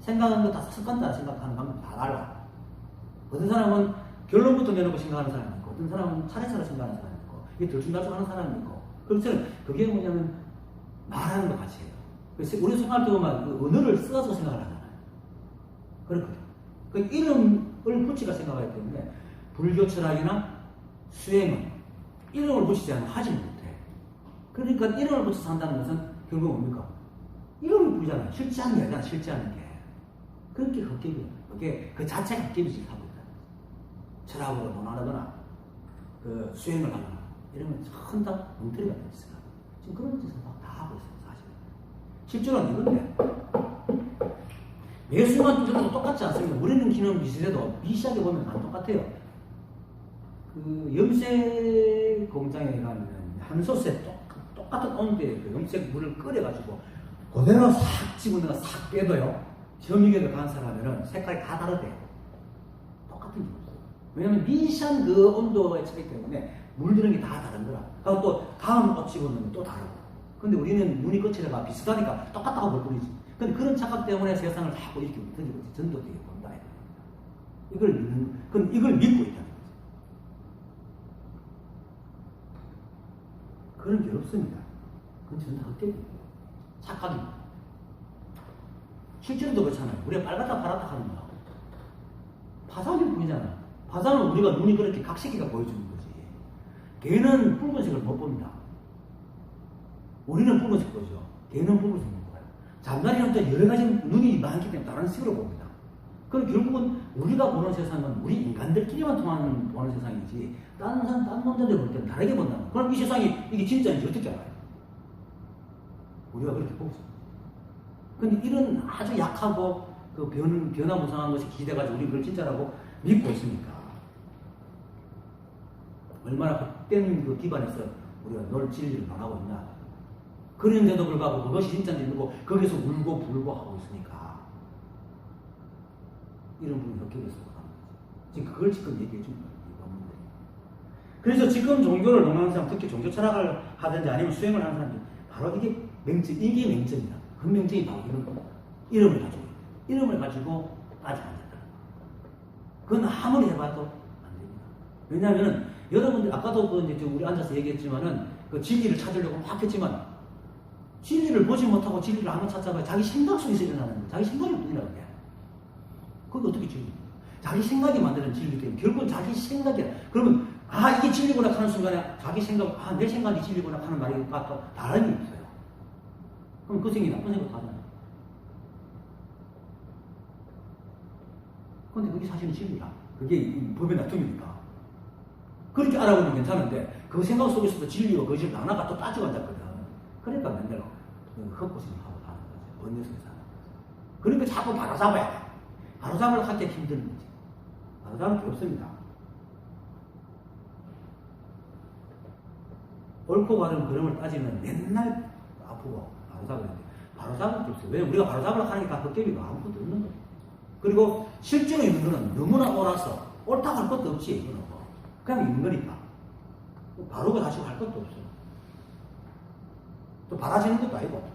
생각하는 거 다 습관 따라 생각하는 방법 다 달라. 어떤 사람은 결론부터 내놓고 생각하는 사람이 있고, 어떤 사람은 차례차례 생각하는 사람이 있고, 이게 들쭉날쭉하는 사람이 있고. 그래서 그게 뭐냐면 말하는 것 같이 해요. 그래서 우리 생각할 때 보면 그 언어를 써서 생각을 하잖아요. 그렇거든요. 그 이름을 붙이가 생각하기 때문에 불교 철학이나 수행은 이름을 붙이지 않으면 하지 못해. 그러니까 이름을 붙여서 한다는 것은 결국 뭡니까? 이름을 부르잖아요. 실제하는 게 아니라 실제하는 게. 그렇게 헛개비예요. 그게 그 자체가 헛개비짓을 하고 있다. 철학으로 논하거나 그 수행을 하거나 이러면 전부 다 엉터리가 되어 있어요. 지금 그런 짓을 다 하고 있어요. 사실. 실제로는 이건데 매 순간 뚜드려도 똑같지 않습니다. 우리는 기능 미세해도 미시하게 보면 안 똑같아요. 그 염색 공장에 가면 한 솥에 똑같은 온도에 그 염색 물을 끓여가지고 그대로 싹 집어넣어 싹 빼도요. 점유계를 간 사람은 색깔이 다 다르대요. 똑같은 게 없어요. 왜냐면 미세한 그 온도의 차이 때문에 물드는 게 다 다른 거라. 그리고 또 다음 옷 집어넣으면 또 다르고. 근데 우리는 눈이 거칠어가 비슷하니까 똑같다고 볼 뿐이지. 근데 그런 착각 때문에 세상을 자꾸 이렇게 던지고 전도되게 본다. 이걸 믿고 있다는 거죠. 그런 게 없습니다. 그건 전부 다 헛되입니다. 착각입니다. 실제로도 그렇잖아요. 우리가 빨갛다 파랗다 하는 거. 파장일 뿐이잖아. 파장은 우리가 눈이 그렇게 각색기가 보여주는 거지. 걔는 붉은색을 못 봅니다. 우리는 붉은색 보죠. 걔는 붉은색 못 봐요. 잠자리는 또 여러 가지 눈이 많기 때문에 다른 색으로 봅니다. 그럼 결국은 우리가 보는 세상은 우리 인간들끼리만 보는 세상이지 다른 놈들 볼 때는 다르게 본다는 거예요. 그럼 이 세상이 이게 진짜인지 어떻게 알아요? 우리가 그렇게 보고 있습니다. 근데 이런 아주 약하고 그 변화무쌍한 것이 기대가지고 우리 그걸 진짜라고 믿고 있으니까 얼마나 헛된 그 기반에서 우리가 널 진리를 말하고 있나. 그런데도 불구하고 그것이 진짜인지 모르고 거기서 울고 불고 하고 있으니까 이런 분이 헛격에서 하는 거죠. 지금 그걸 지금 얘기해 준 거예요. 그래서 지금 종교를 농하는 사람, 특히 종교 철학을 하든지 아니면 수행을 하는 사람들이 바로 이게 맹점이다. 그 명칭이 바로 이런 겁니다. 이름을 가지고 이름을 가지고 아직 안 된다. 그건 아무리 해봐도 안 됩니다. 왜냐하면 여러분들 아까도 그 이제 우리 앉아서 얘기했지만은 그 진리를 찾으려고 막 했지만 진리를 보지 못하고 진리를 한번 찾아봐야 자기 생각 속에서 일어나는 거예요. 자기 생각이 뿐이라고 해요. 그게 어떻게 진리입니까? 자기 생각이 만드는 진리 때문에 결국은 자기 생각이야. 그러면 이게 진리구나 하는 순간에 자기 생각, 내 생각이 진리구나 하는 말이 또 다른 게 있어요. 그럼 그 생각이 나쁜 생각 하잖아요. 근데 그게 사실은 진리야. 그게 법의 나툼이니까. 그렇게 알아보면 괜찮은데 그 생각 속에서도 진리와 거짓을 하나가 또 따지고 앉았거든. 그러니까 맨날 헛고생을 하고 하는 거지. 원내에서 사는 거지. 그러니까 자꾸 바로잡아야 돼. 바로잡으려고 할 때 힘든 거지. 바로잡을 게 없습니다. 옳고 바른 그름을 따지면 맨날 아프고 바로잡아야 돼. 바로잡을 게 없어요. 왜냐면 우리가 바로잡으려고 하니까 헛개비가 아무것도 없는 거예요. 그리고 실제로 있는 거는 너무나 옳아서 옳다고 할 것도 없이 이거는 그냥 있는 거니까 바로가 다시 할 것도 없어요. 또 바라지는 것도 아니고.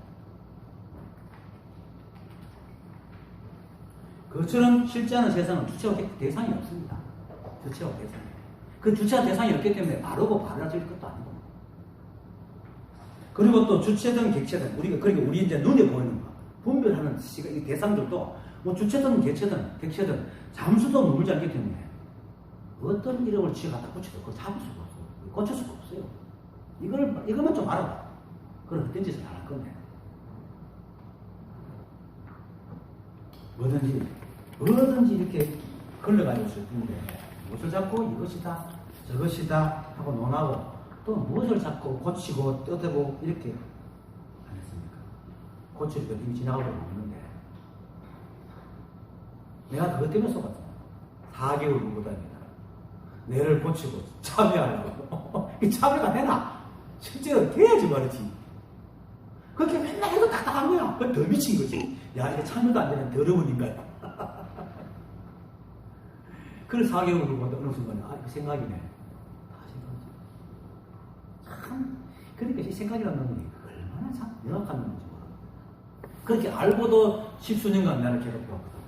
그것처럼 실제하는 세상은 주체와 대상이 없습니다. 주체와 대상이. 그 주체와 대상이 없기 때문에 바르고 바라질 것도 아니고. 그리고 또 주체든 객체든 그러니까 우리 이제 눈에 보이는 거 분별하는 시각 이 대상들도 뭐 주체든 객체든 잠수도 물지 않기 때문에 어떤 이름을 지어 갖다 붙여도 그걸 잡을 수가 없어요. 고칠 수가 없어요. 이것만 좀 알아봐. 그런 어떤 짓을 안 할 건데. 뭐든지 이렇게 걸러가지고 있을 텐데, 무엇을 잡고 이것이다, 저것이다 하고 논하고, 또 무엇을 잡고 고치고 뜯어보고 이렇게 안 했습니까? 고치니까 이미 지나가고 있는데, 내가 그것 때문에 속았잖아. 4개월 후보다입니다. 뇌를 고치고 참여하려고. 이 참여가 되나? 실제로 돼야지 말이지. 그렇게 맨날 해도 딱딱한 거야. 그건 더 미친 거지. 야, 이게 참여도 안 되는 더러운 인간. 그래서 4개월 후보다 어느 순간에, 이거 생각이네. 다 생각이지. 참, 그러니까 이 생각이라는 놈이 얼마나 참 명확한 놈인지 몰라. 그렇게 알고도 10수년간 나를 괴롭혀왔거든.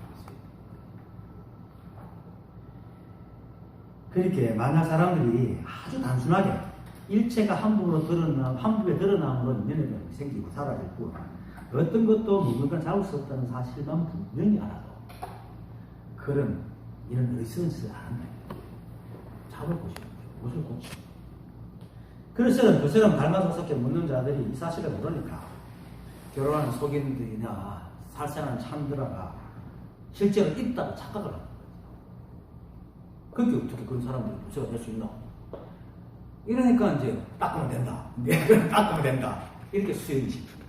그렇게 만약 사람들이 아주 단순하게 일체가 한 부분에 드러남으로 인연이 생기고 사라질 뿐 어떤 것도 누군가 잡을 수 없다는 사실만 분명히 알아도 그런 이런 의심을 안 한다. 잡을 곳이 없대요. 무엇을 고치고. 그래서 그처럼 닮아서게 묻는 자들이 이 사실을 모르니까 결혼하는 속인들이나 살생하는 참들아가 실제로 있다고 착각을 합니다. 그게 어떻게 그런 사람들이 무죄가 될 수 있나? 이러니까 이제 닦으면 된다. 닦으면 된다. 이렇게 수행이 시킵니다.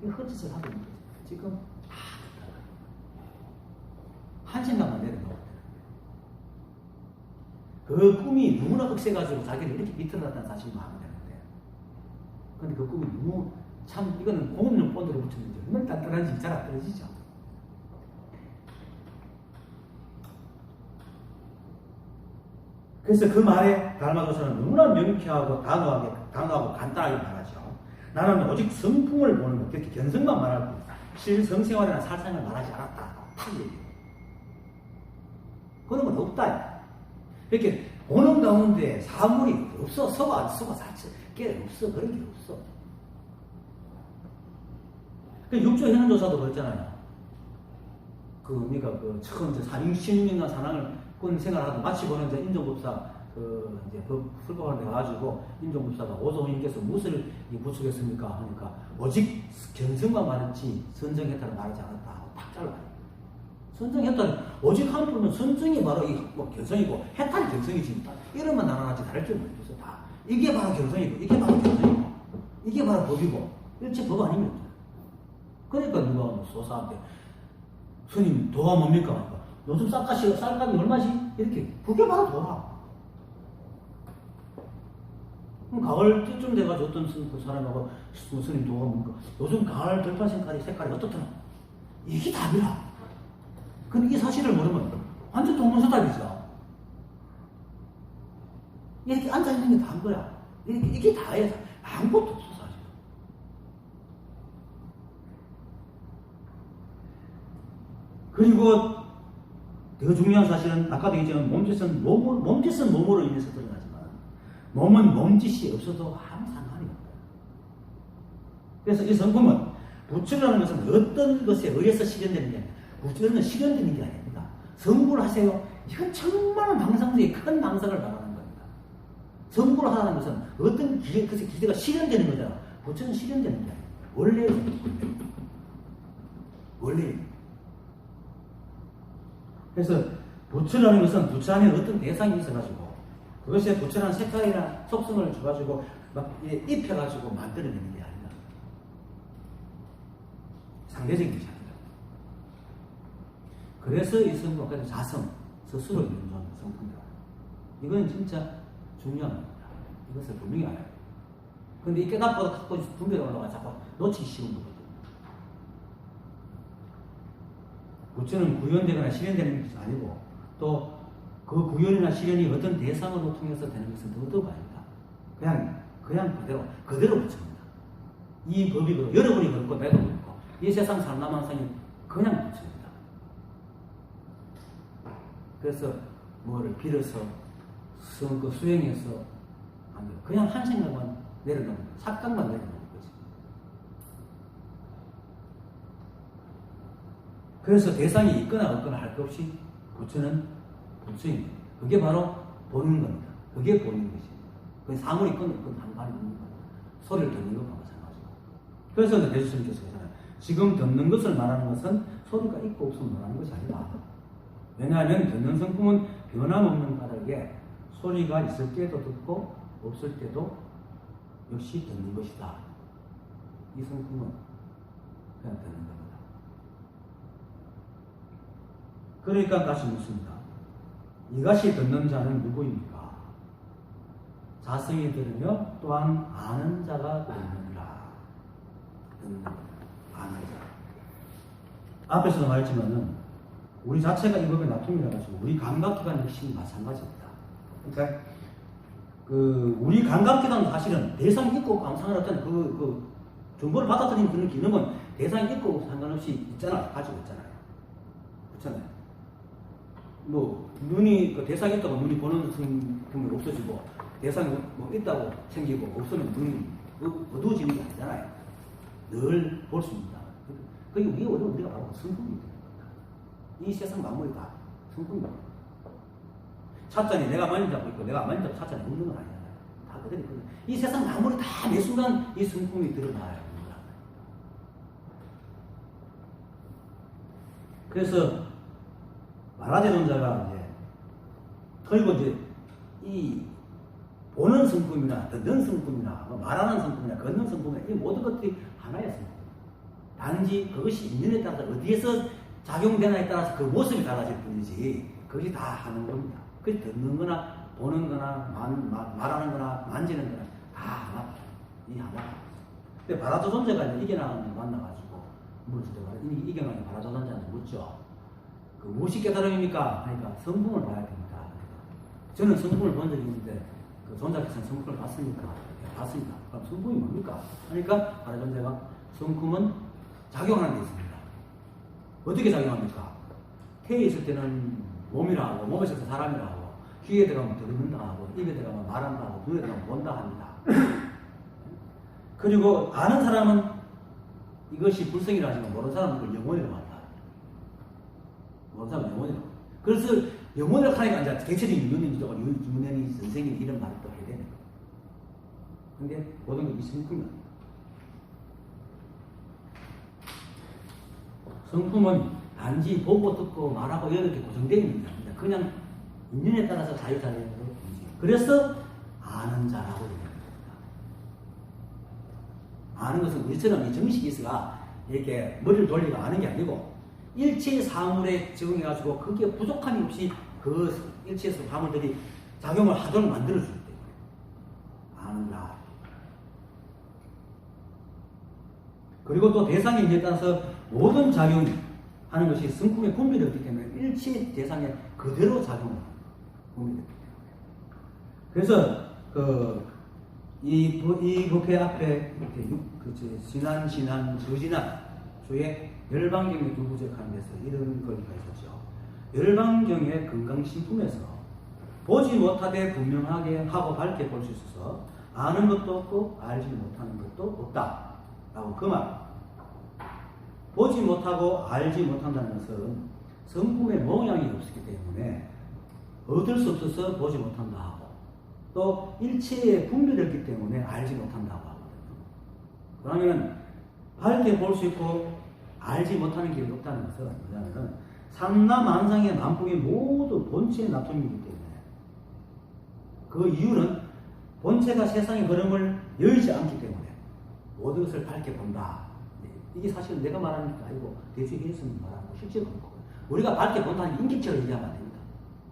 이 헛짓을 하고 있는 거죠. 지금 한 생각만 내려놓고 그 꿈이 누구나 억세가지고 자기를 이렇게 비틀어놨다는 사실만 하면 되는데 근데 그 꿈이 너무 참 이거는 공업용 본드로 붙였는지 얼마나 단단한지 잘 안 떨어지죠. 그래서 그 말에 달마도서는 너무나 명쾌하고 단호하고 간단하게 말하죠. 나는 오직 성품을 보는 것, 그렇게 견성만 말할 뿐, 실성생활이나 살상을 말하지 않았다. 탁 얘기해요. 그런 건 없다. 이렇게 보는 가운데 사물이 없어. 서가 자체. 게 없어. 그런 게 없어. 그 육조 현황조사도 그랬잖아요. 그러니까 처음 16년간 산항을 군 생활하던 마치고는 이제 인종법사 이제 불법하는 데 가가지고 인종법사가 오종님께서 무엇을 부추겼습니까? 하니까 오직 견성만 말했지 선정했다는 말하지 않았다 하고 탁 잘라요. 선정했다는 오직 한 풀면 선정이 바로 견성이고 해탈이 견성이지. 이런만 나눠놨지 다를 줄 모르겠어. 다 이게 바로 견성이고 이게 바로 견성이고 이게 바로 법이고 일체 법 아닙니까? 그러니까 누가 소사한테 스님 도가 뭡니까? 하니까 요즘 쌀값이 얼마지? 이렇게 그게 바로 도라. 그럼 가을 때쯤 돼가지고 어떤 그 사람하고 스님 도가 뭡니까? 요즘 가을 들판 색깔이 어떻더라? 이게 답이라. 근데 이 사실을 모르면 완전 동문서답이죠. 이렇게 앉아있는 게 다인 거야. 이게 다예요. 아무것도 없어, 사실. 그리고 더 중요한 사실은 아까도 얘기했지만 몸짓은 몸으로 인해서 드러나지만 몸은 몸짓이 없어도 아무 상관이 없어요. 그래서 이 성품은 부처라는 것은 어떤 것에 의해서 실현되는 게 아니라 부처는 실현되는 게 아닙니다. 성불을 하세요. 이건 정말 망상적인 큰 망상을 말하는 겁니다. 성불을 하라는 것은 어떤 기대가 실현되는 거잖아. 부처는 실현되는 게 아니에요. 원래예요. 그래서 부처라는 것은 부처 안에 어떤 대상이 있어가지고 그것에 부처라는 색깔이나 속성을 줘가지고 막 입혀가지고 만들어내는 게 아니라 상대적인 것이 아니라 그래서 이 성품까지 자성, 스스로 연주하는 성품이다. 이건 진짜 중요한 겁니다. 이것을 분명히 알아야 돼요. 근데 이 깨닫고 갖고 분별이 올라가 자꾸 놓치기 쉬운 거거든요. 부처는 구현되거나 실현되는 것이 아니고 또 그 구현이나 실현이 어떤 대상으로 통해서 되는 것은 더더욱 아닙니다. 그냥 그대로 부처입니다. 이 법이 그렇고 여러분이 그렇고 내가 그렇고 이 세상 살남한상이 그냥 부처입니다. 그래서 뭐를 빌어서 수행해서 그냥 한 생각만 내려놓는 거예요. 삭각만 내려놓는 거지. 그래서 대상이 있거나 없거나 할 것 없이 부처는 부처입니다. 그게 바로 보는 겁니다. 그게 보는 것입니다. 그 사물이 있건 상관이 없는 겁니다. 소리를 듣는 것과 마찬가지고. 그래서 대주스님께서 그러잖아요. 지금 듣는 것을 말하는 것은 소리가 있고 없으면 말하는 것이 아니다. 왜냐하면 듣는 성품은 변함없는 까닭에 소리가 있을 때도 듣고 없을 때도 역시 듣는 것이다. 이 성품은 그냥 듣는 겁니다. 그러니까 다시 묻습니다. 이것이 듣는 자는 누구입니까? 자성이 들으며 또한 아는 자가 듣느니라. 아는 자. 앞에서도 말했지만은 우리 자체가 이 법의 나통이라 가지고 우리 감각기관 역시 마찬가지입니다. 그러니까 우리 감각기관은 사실은 대상이 있고 감상을 어떤 정보를 받아들이는 그런 기능은 대상이 있고 상관없이 가지고 있잖아요. 그렇잖아요. 눈이 대상이 있다고 눈이 보는 성품이 없어지고 대상이 있다고 생기고 없으면 눈이 어두워지는 게 아니잖아요. 늘 볼 수 있다. 그게 우리가 바로 성품입니다. 이 세상 만물이 다 성품입니다. 찻잔이 내가 만진다고 있고 내가 안 만진다고 찻잔이 없는 건 아니잖아요. 다 그대로 있거든요. 이 세상 만물이 다 매 순간 이 성품이 드러나요. 그래서 마라제존자가 그리고 이 보는 성품이나 듣는 성품이나 말하는 성품이나 걷는 성품이나 이 모든 것들이 하나의 성품. 단지 그것이 있느냐에 따라서 어디에서 작용되나에 따라서 그 모습이 달라질 뿐이지 그것이 다 하는 겁니다. 그 듣는 거나 보는 거나 말하는 거나 만지는 거나 다 하나. 이 하나. 근데 바라조존자가 이겨나가는 만나가지고 이겨나가는 바라조존자한테 묻죠. 무엇이 깨달음입니까? 그러니까 성품을 봐야 됩니다. 저는 성품을 본 적이 있는데 그 존자께서는 성품을 봤습니까? 네, 봤습니다. 그럼 성품이 뭡니까? 그러니까 말하자면 제가 성품은 작용하는 게 있습니다. 어떻게 작용합니까? 태에 있을 때는 몸이라 하고, 몸에 있을 때 사람이라 하고, 귀에 들어가면 들는다 하고, 입에 들어가면 말한다 하고, 눈에 들어가면 본다 합니다. 그리고 아는 사람은 이것이 불성이라 하지만 모르는 사람은 그걸 영혼이라고 한다. 모르는 사람은 영혼이라고. 그래서 영혼이라고 하니까 이제 대체적인 윤현이 선생님 이런 말을 또 해야 되는 거예요. 근데 모든 게 이 성품이야. 성품은 단지 보고 듣고 말하고 이렇게 고정되어 있는 게 아닙니다. 그냥 인연에 따라서 자유자재로 움직여요. 그래서 아는 자라고 얘기합니다. 아는 것은 우리처럼 이 정식이 있어가 이렇게 머리를 돌리고 아는 게 아니고 일체의 사물에 적응해가지고 그게 부족함이 없이 그 일체의 사물들이 작용을 하도록 만들어주기 때문에 아는 자. 그리고 또 대상의 인연에 따라서 모든 작용이 하는 것이 성품의 분별이었기 때문에 일체 대상에 그대로 작용을 합니다. 분별이었기 때문에. 그래서 이 부패 앞에 이렇게 지난, 저지난 주에 열방경에 두부적하는 데서 이런 거기가 있었죠. 열방경의 건강신품에서 보지 못하되 분명하게 하고 밝게 볼 수 있어서 아는 것도 없고 알지 못하는 것도 없다. 라고 그 말. 보지 못하고 알지 못한다는 것은 성품의 모양이 없었기 때문에 얻을 수 없어서 보지 못한다 하고 또 일체의 분별했기 때문에 알지 못한다고 하거든요. 그러면 밝게 볼 수 있고 알지 못하는 길이 없다는 것은 뭐냐면은 삼라만상의 만품이 모두 본체의 납품이기 때문에 그 이유는 본체가 세상의 흐름을 열지 않기 때문에 모든 것을 밝게 본다. 이게 사실 내가 말하는 게 아니고 대충 일승이 말하는 거 실제로 그런 거예요. 우리가 밝게 본다는 게 인격체를 얘기하면 안 됩니다.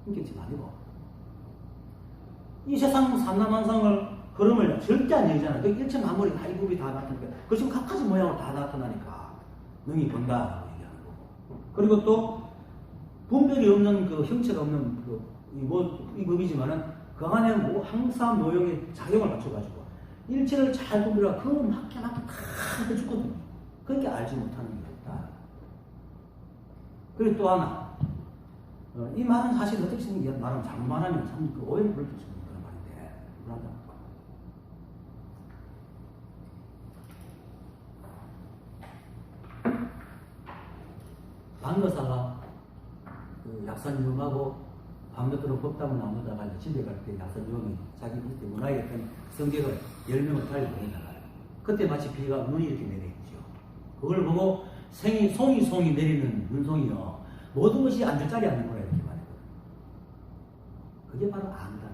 인격체가 아니고 이 세상 삼라만상을 흐름을 절대 안 열잖아요. 그 일체 만물이 다 이grup이 다 나타나니까 그 지금 각가지 모양으로 다 나타나니까 능히 본다라고 얘기하는 거고. 그리고 또 분별이 없는 그 형체가 없는 이 법이지만은 그 안에 뭐 항상 모형의 작용을 맞춰가지고 일체를 잘 분별하고 그 맞게 다 해주거든요. 그렇게 알지 못하는 게 없다. 그리고 또 하나, 이 말은 사실 어떻게 생각해요? 말은 잘못 말하면 참 그 오해를 부를 수 있는 그런 말인데, 그러다. 방거사가 그 약산유하고 밤늦도록 법담을 나누다가 집에 갈 때 약산유이 자기 그때 문화에 있던 성경을 10명을 달리 보내다가요. 그때 마치 비가 눈이 이렇게 내리죠. 그걸 보고 송이 내리는 눈송이요. 모든 것이 앉을 자리 앉는 거라 이렇게 말했거든요. 그게 바로 안다는 거예요.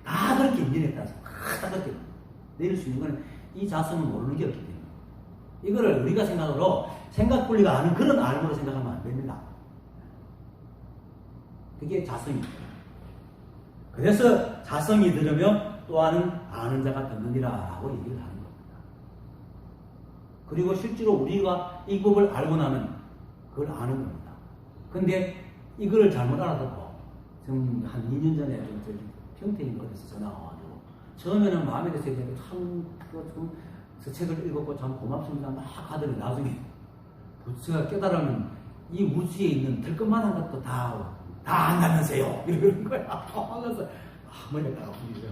다 그렇게 인연에 따라서 다 그렇게 내릴 수 있는 거는 이 자성은 모르는 게 없기 때문에 이거를 우리가 생각 분리가 아는 그런 알고로 생각하면 안 됩니다. 그게 자성이에요. 그래서 자성이 들으면 또 아는 자가 듣느니라라고 얘기를 하는 겁니다. 그리고 실제로 우리가 이 법을 알고 나면 그걸 아는 겁니다. 근데 이걸 잘못 알아듣고 지금 한 2년 전에 평택인 곳에서 전화가 와가지고 처음에는 마음에 대해서 저 책을 읽었고 참 고맙습니다 막 하더니 나중에 부처가 깨달으면 이 우주에 있는 들것만한 것도 다 안다면서요 이러는 거야. 그래서 머리가 딱 아프죠.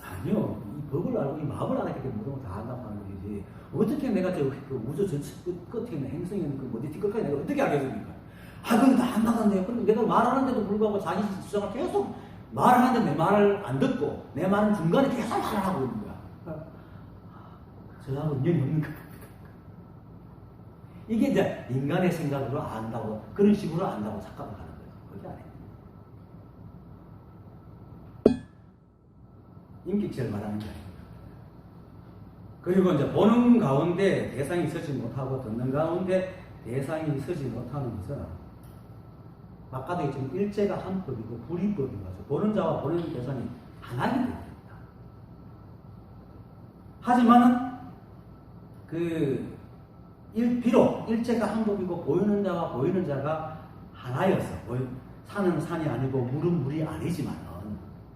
아니요, 이 법을 알고 이 마음을 알았기 때문에 모든 걸 다 안다고 하는 거지. 어떻게 내가 그 우주 전체 끝에 있는 행성에 있는 그 어디 끝까지 내가 어떻게 알겠습니까? 그건 다 안다던데요. 그럼 내가 말하는데도 불구하고 자기 주장을 계속 말하는데 내 말을 안 듣고 내 말은 중간에 계속 말을 하고 있는 거야. 저하고 인연이 없는 겁니다. 이게 이제 인간의 생각으로 안다고 그런 식으로 안다고 착각을 하는 거예요. 그게 아니에요. 인격체를 말하는 게 아닙니다. 그리고 이제 보는 가운데 대상이 서지 못하고 듣는 가운데 대상이 서지 못하는 것은 아까도 얘기했지만 일체가 한 법이고 불이법인 거죠. 보는 자와 보는 대상이 하나이기 때문입니다. 하지만은 비록 일체가 한 법이고 보이는 자와 보이는 자가 하나여서 산은 산이 아니고 물은 물이 아니지만은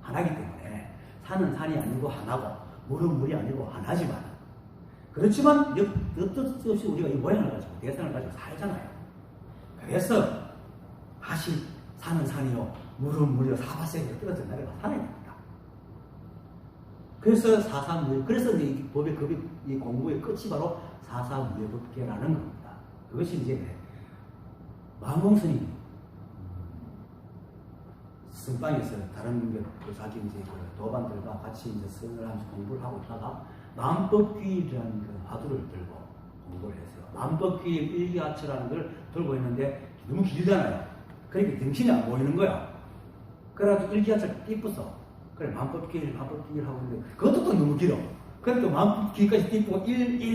하나기 때문에 산은 산이 아니고 하나고 물은 물이 아니고 하나지만 그렇지만 어쩔 수 없이 우리가 이 모양을 가지고 대상을 가지고 살잖아요. 그래서 다시 산은 산이요 물은 물이요 사바세로 떨어져 내려가 살아야 됩니다. 그래서 사사무예 그래서 이제 이 법의 이 공부의 끝이 바로 사사무예법계라는 겁니다. 그것이 이제 마음공스님 선방에서 다른 그 자기 이제 그 도반들과 같이 이제 선을 하면서 공부를 하고 있다가 마음법귀라는 그 화두를 들고 공부를 했어요. 마음법귀 일기하처라는 걸 들고 있는데 너무 길잖아요. 그러니까 정신이 안 보이는 거야. 그래가지고 일기하처를 띠뿌어. 그래 마음법귀를 하고 있는데 그것도 또 너무 길어. 그러니까 마음법귀까지 띠뿌고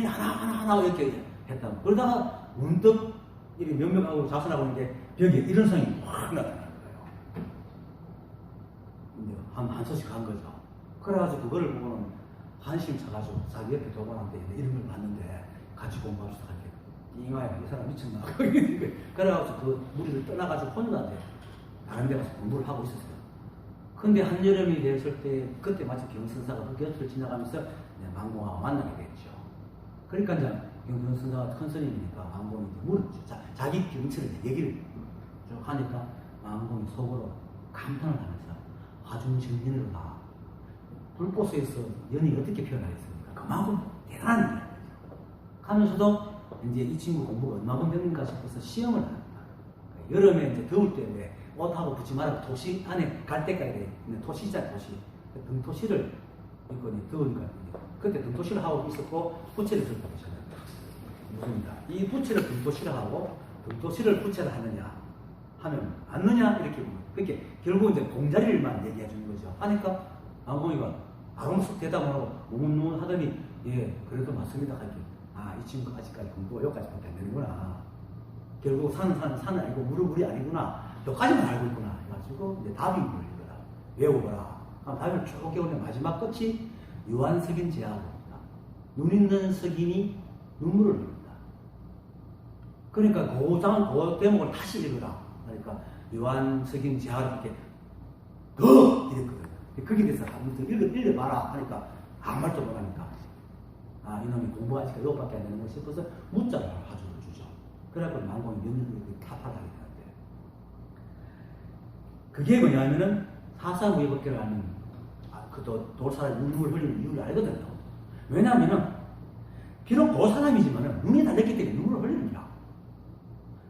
하나 이렇게 했다. 그러다가 문득 이렇게 명명하고 자선하고 있는데 벽에 이런 성이 확 나타나는 거예요. 한 소식 한 거죠. 그래가지고 그거를 보고는 한심 쳐가지고 자기 옆에 도반한테 이런 걸 봤는데 같이 공부합시다 할게. 이마에 이 사람 미쳤나? 그래가지고 그 무리를 떠나가지고 혼자 이제 다른 데 가서 공부를 하고 있었어요. 근데 한여름이 됐을 때 그때 마치 경선사가 그 곁을 지나가면서 망공하고 만나게 됐죠. 그러니까 이제 경선사가 큰 스님이니까 망공이 물었죠. 자기 경치를 얘기를 쭉 하니까 망공이 속으로 감탄을 하면서 화중정진을 봐. 불보스에서 연이 어떻게 표현하겠습니까? 그만큼 대단한 일이죠. 하면서도 이제 이 친구 공부가 얼마큼 됐는가 싶어서 시험을 합니다. 여름에 이제 더울 때 왜 옷하고 붙지 말고 토시 안에 갈 때까지 있는 토시잖아요, 토시. 등토시를 입고 더우니까 그때 등토시를 하고 있었고 부채를 들고 계셨는데 무슨입니다. 이 부채를 등토시를 하고 등토시를 부채를 하느냐 하면 않느냐 이렇게 보면 그렇게 결국 이제 공자리를만 얘기해 주는 거죠. 하니까 망공이가 바로 쑥 대답을 하고 무문무문 하더니 예 그래도 맞습니다 하기 이 친구 아직까지 공부가 여기까지밖에 안 되는구나. 결국 산은 아니고 물은 물이 아니구나. 여기까지만 알고 있구나. 해가지고 이제 답이 물리더라. 외우거라. 답을 쭉 깨우는데 마지막 끝이 유한석인 제하입니다. 눈 있는 석인이 눈물을 흘립니다. 그러니까 그 대목을 다시 읽으라. 그러니까 유한석인 제하를 이렇게 더 이랬거든요. 거기에 대해서 한번 더 읽어봐라 하니까 아무 말도 못하니까 이놈이 공부가 아직 이것밖에 안 되는 거 싶어서 문자를 가지고 주죠. 그래갖고 망공이 몇 년을 타파를 하게 되는데 그게 뭐냐면은 사사무예법계를 하는 그 도사람이 눈물을 흘리는 이유를 알거든요. 왜냐하면은 비록 도사람이지만은 눈이 달렸기 때문에 눈물을 흘립니다.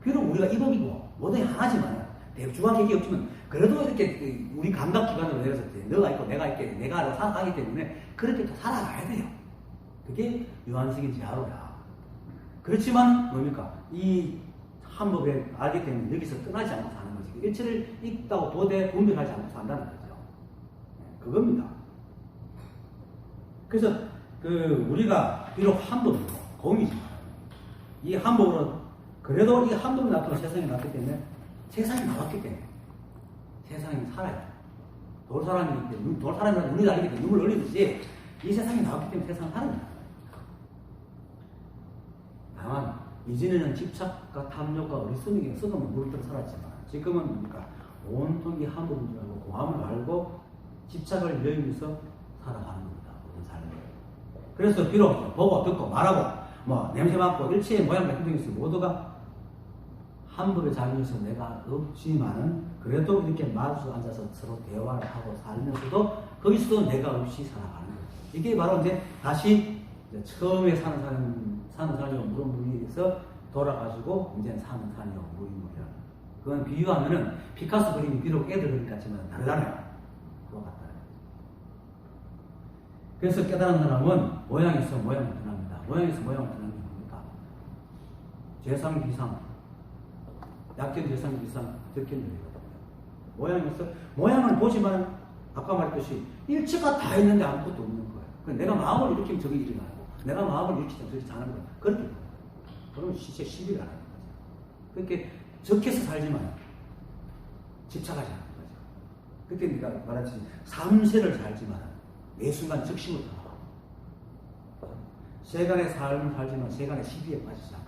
비록 우리가 이법이고 모두 하나지만 대주가 객이 없지만 그래도 이렇게 우리 감각기관으로 내려서 너가 있고 내가 있게 내가 알아 살아가기 때문에 그렇게 또 살아가야 돼요. 그게 유한석인 제하로야. 그렇지만 뭡니까? 이 한법에 알기 때문에 여기서 떠나지 않고 사는 거지. 일체를 있다고 보되 분별하지 않고 산다는 거죠. 그겁니다. 그래서 우리가 비록 한법이고 공이지만 이 한법으로 그래도 이 한법이 나타나서 세상에 나왔기 때문에 세상이 나왔기 때문에 세상이 살아요. 돌사람이기 때문에 돌사람이라도 눈이 달리기 때문에 눈물 흘리듯이 이 세상이 나왔기 때문에 세상은 살아요. 다만 이전에는 집착과 탐욕과 어리석음이 썩으면 물들어 살았지만 지금은 뭡니까? 온통 이 한법인 줄 알고 공함을 알고 집착을 여기면서 살아가는 겁니다. 모든 삶을. 그래서 비록 보고 듣고 말하고 냄새 맡고 일체의 모양 같은 등에서 모두가 한법에 잠기면서 내가 없지만은 그래도 이렇게 마주 앉아서 서로 대화를 하고 살면서도 거기서도 내가 없이 살아가는 거죠. 이게 바로 이제 다시 처음에 사는 사람이 물은물에서 돌아가지고 이제 사는 사람이 물이물이라는. 그건 비유하면은 피카소 그림이 비록 애들 그림 같지만 다르잖아요. 그거 같다. 그래서 깨달은 사람은 모양에서 모양을 떠납니다. 모양에서 모양을 떠나는 게 뭡니까? 재상 비상, 약견 재상 비상, 득견 열이거든요. 모양을 보지만 아까 말했듯이 일체가 다 있는데 아무것도 없는 거예요. 내가 마음을 일으키면 저게 일어나고 내가 마음을 일으키면 저게 자는 거예요. 그렇게 그러면 실제 시비를 안 하는 거죠. 그렇게 적해서 살지만 집착하지 않는 거죠. 그때 내가 말했지 삼세를 살지만 매 순간 적심을 당하고 세간의 삶을 살지만 세간의 시비에 빠지지 않고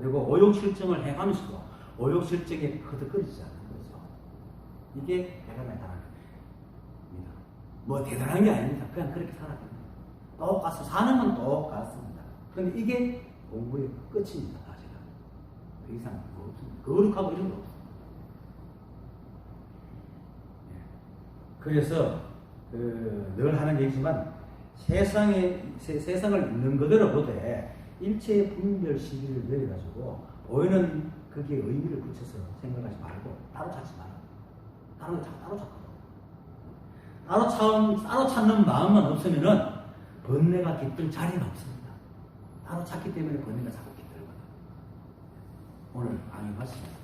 그리고 오욕실증을 해가면서도 오욕실증에 허덕거리지 않는 거죠. 이게 대단한 겁니다. 뭐 대단한 게 아닙니다. 그냥 그렇게 살아야 됩니다. 똑같습니다. 사는 건 똑같습니다. 그런데 이게 공부의 끝입니다. 사실은. 그 이상 뭐 없습니다. 거룩하고 이런 거 없습니다. 그래서 늘 하는 얘기지만 세상을 있는 그대로 보되 일체의 분별 시비를 내려가지고 보이는 거기에 의미를 붙여서 생각하지 말고 따로찾지 말고 따로 찾는 마음만 없으면은 번뇌가 깃들 자리가 없습니다. 따로 찾기 때문에 번뇌가 자꾸 깃들거든요. 오늘 강의 마칩니다.